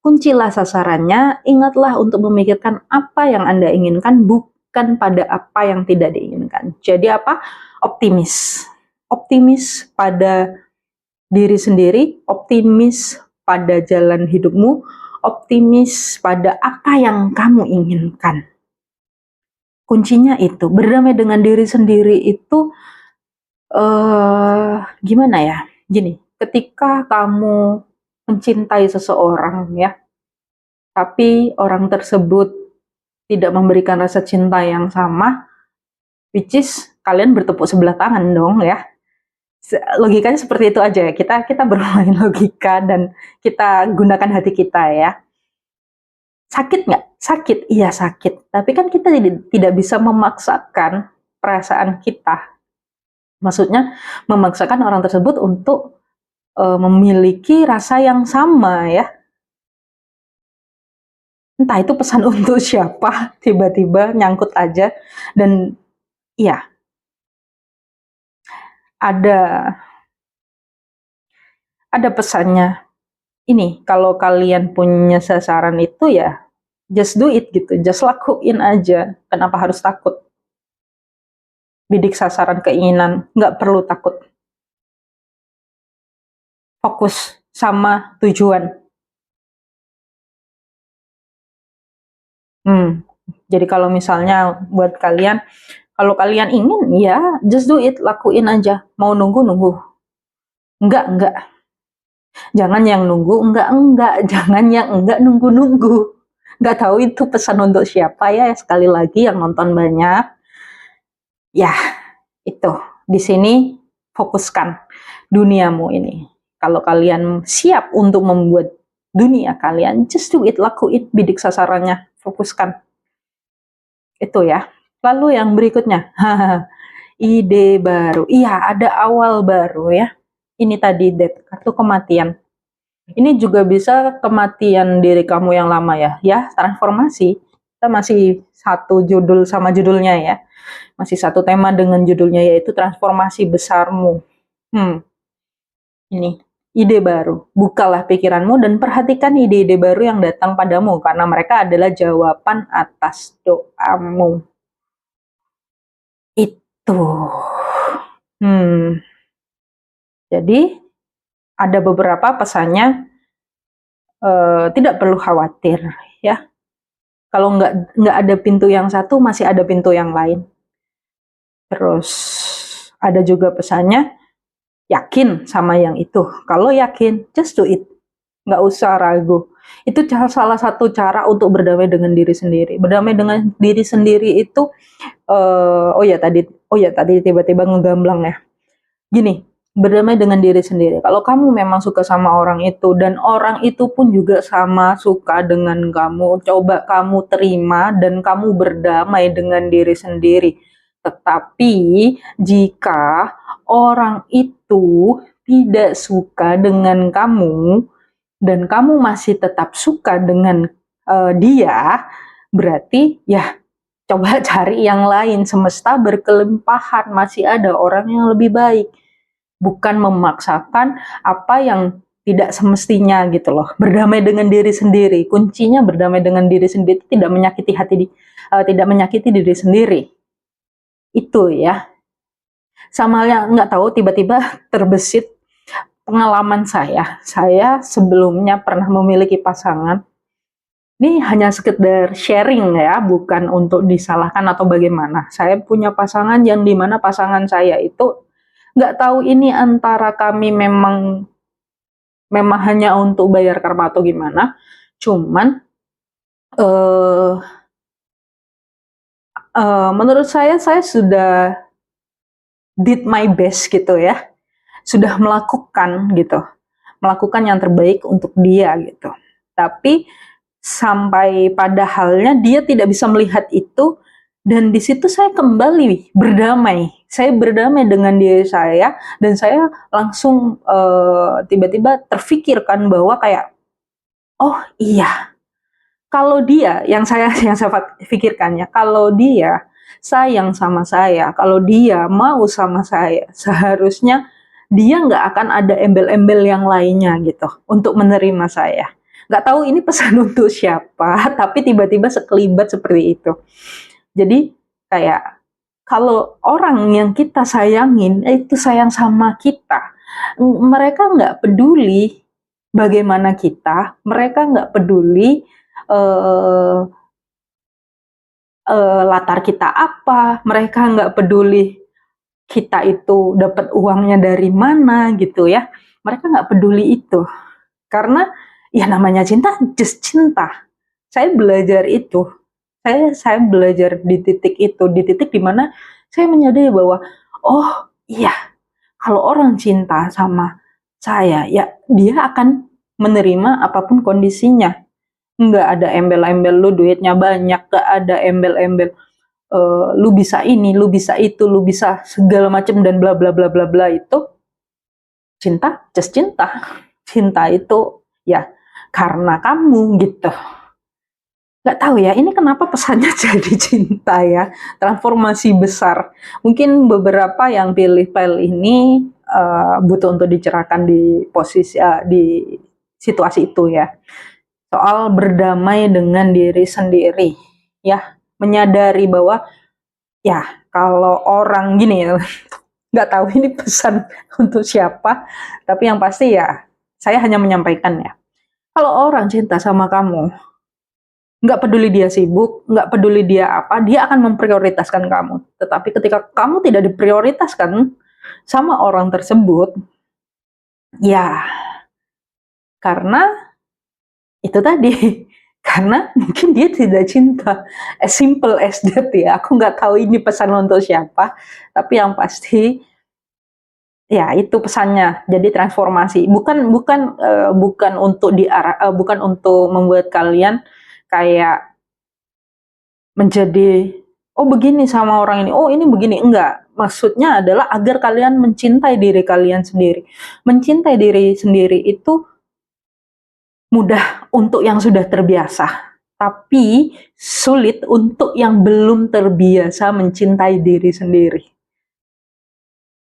Kuncilah sasarannya, ingatlah untuk memikirkan apa yang Anda inginkan, bukan pada apa yang tidak diinginkan. Jadi apa? Optimis. Optimis pada diri sendiri, optimis pada jalan hidupmu, optimis pada apa yang kamu inginkan. Kuncinya itu, berdamai dengan diri sendiri itu, gimana ya? Gini, ketika kamu mencintai seseorang ya, tapi orang tersebut tidak memberikan rasa cinta yang sama, which is kalian bertepuk sebelah tangan dong ya. Logikanya seperti itu aja ya. Kita bermain logika dan kita gunakan hati kita ya. Sakit nggak? Sakit, iya sakit. Tapi kan kita tidak bisa memaksakan perasaan kita. Maksudnya memaksakan orang tersebut untuk memiliki rasa yang sama ya. Entah itu pesan untuk siapa, tiba-tiba nyangkut aja. Dan iya, ada pesannya. Ini, kalau kalian punya sasaran itu ya, just do it gitu, just lakuin aja. Kenapa harus takut? Bidik sasaran keinginan, nggak perlu takut. Fokus sama tujuan. Jadi kalau misalnya buat kalian, kalau kalian ingin ya just do it, lakuin aja. Mau nunggu nunggu. Enggak. Jangan yang nunggu, enggak. Jangan yang enggak nunggu. Nggak tahu itu pesan untuk siapa ya, sekali lagi yang nonton banyak. Ya, itu. Di sini fokuskan duniamu ini. Kalau kalian siap untuk membuat dunia kalian, just do it, lakuin, bidik sasarannya, fokuskan. Itu ya. Lalu yang berikutnya, ide baru. Iya, ada awal baru ya. Ini tadi kartu kematian. Ini juga bisa kematian diri kamu yang lama ya. Ya, transformasi. Kita masih satu judul sama judulnya ya. Masih satu tema dengan judulnya yaitu transformasi besarmu. Ini, ide baru. Bukalah pikiranmu dan perhatikan ide-ide baru yang datang padamu karena mereka adalah jawaban atas doamu. Itu. Jadi ada beberapa pesannya. tidak perlu khawatir ya. Kalau nggak ada pintu yang satu, masih ada pintu yang lain. Terus ada juga pesannya, yakin sama yang itu. Kalau yakin, just do it. Nggak usah ragu. Itu salah satu cara untuk berdamai dengan diri sendiri. Berdamai dengan diri sendiri itu, oh ya tadi tiba-tiba ngegamblang ya. Gini, berdamai dengan diri sendiri. Kalau kamu memang suka sama orang itu dan orang itu pun juga sama suka dengan kamu, coba kamu terima dan kamu berdamai dengan diri sendiri. Tetapi jika orang itu tidak suka dengan kamu dan kamu masih tetap suka dengan dia, berarti ya coba cari yang lain. Semesta berkelimpahan, masih ada orang yang lebih baik. Bukan memaksakan apa yang tidak semestinya gitu loh. Berdamai dengan diri sendiri. Kuncinya berdamai dengan diri sendiri, tidak menyakiti tidak menyakiti diri sendiri. Itu ya. Sama yang nggak tahu, tiba-tiba terbesit pengalaman saya. Saya sebelumnya pernah memiliki pasangan. Ini hanya sekedar sharing ya, bukan untuk disalahkan atau bagaimana. Saya punya pasangan yang dimana pasangan saya itu nggak tahu ini antara kami memang hanya untuk bayar karma atau gimana. Cuman menurut saya sudah did my best gitu ya, sudah melakukan yang terbaik untuk dia gitu. Tapi sampai pada halnya dia tidak bisa melihat itu. Dan di situ saya kembali berdamai. Saya berdamai dengan diri saya dan saya langsung tiba-tiba terfikirkan bahwa kayak, oh iya, kalau dia yang saya pikirkannya, kalau dia sayang sama saya, kalau dia mau sama saya, seharusnya dia nggak akan ada embel-embel yang lainnya gitu untuk menerima saya. Nggak tahu ini pesan untuk siapa, tapi tiba-tiba sekelibat seperti itu. Jadi kayak kalau orang yang kita sayangin itu sayang sama kita, mereka nggak peduli bagaimana kita, mereka nggak peduli latar kita apa, mereka nggak peduli kita itu dapat uangnya dari mana gitu ya, mereka nggak peduli itu, karena ya namanya cinta, just cinta. Saya belajar itu. Saya belajar di titik itu, di titik dimana saya menyadari bahwa, oh iya, kalau orang cinta sama saya, ya dia akan menerima apapun kondisinya. Nggak ada embel-embel lu duitnya banyak, nggak ada embel-embel lu bisa ini, lu bisa itu, lu bisa segala macam dan bla bla bla bla bla. Itu cinta, just cinta. Cinta itu ya karena kamu gitu. Nggak tahu ya, ini kenapa pesannya jadi cinta ya, transformasi besar. Mungkin beberapa yang pilih file ini butuh untuk dicerahkan di posisi di situasi itu ya. Soal berdamai dengan diri sendiri ya, menyadari bahwa ya kalau orang gini ya, nggak tahu ini pesan untuk siapa, tapi yang pasti ya saya hanya menyampaikan ya. Kalau orang cinta sama kamu, nggak peduli dia sibuk, nggak peduli dia apa, dia akan memprioritaskan kamu. Tetapi ketika kamu tidak diprioritaskan sama orang tersebut, ya karena itu tadi, karena mungkin dia tidak cinta. As simple as that ya. Aku nggak tahu ini pesan untuk siapa, tapi yang pasti ya itu pesannya. Jadi transformasi, bukan untuk bukan untuk membuat kalian kayak menjadi oh begini sama orang ini, oh ini begini, enggak. Maksudnya adalah agar kalian mencintai diri kalian sendiri. Mencintai diri sendiri itu mudah untuk yang sudah terbiasa, tapi sulit untuk yang belum terbiasa mencintai diri sendiri.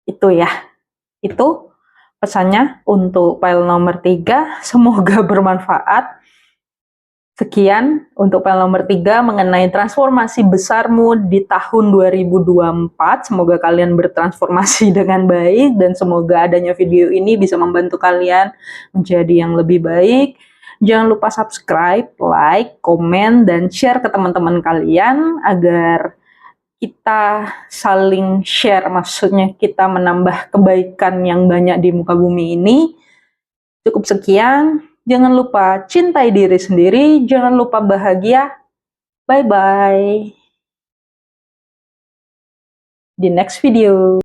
Itu ya. Itu pesannya untuk file nomor 3. Semoga bermanfaat. Sekian untuk file nomor 3 mengenai transformasi besarmu di tahun 2024. Semoga kalian bertransformasi dengan baik dan semoga adanya video ini bisa membantu kalian menjadi yang lebih baik. Jangan lupa subscribe, like, komen, dan share ke teman-teman kalian agar kita saling share, maksudnya kita menambah kebaikan yang banyak di muka bumi ini. Cukup sekian, jangan lupa cintai diri sendiri, jangan lupa bahagia. Bye-bye. Di next video.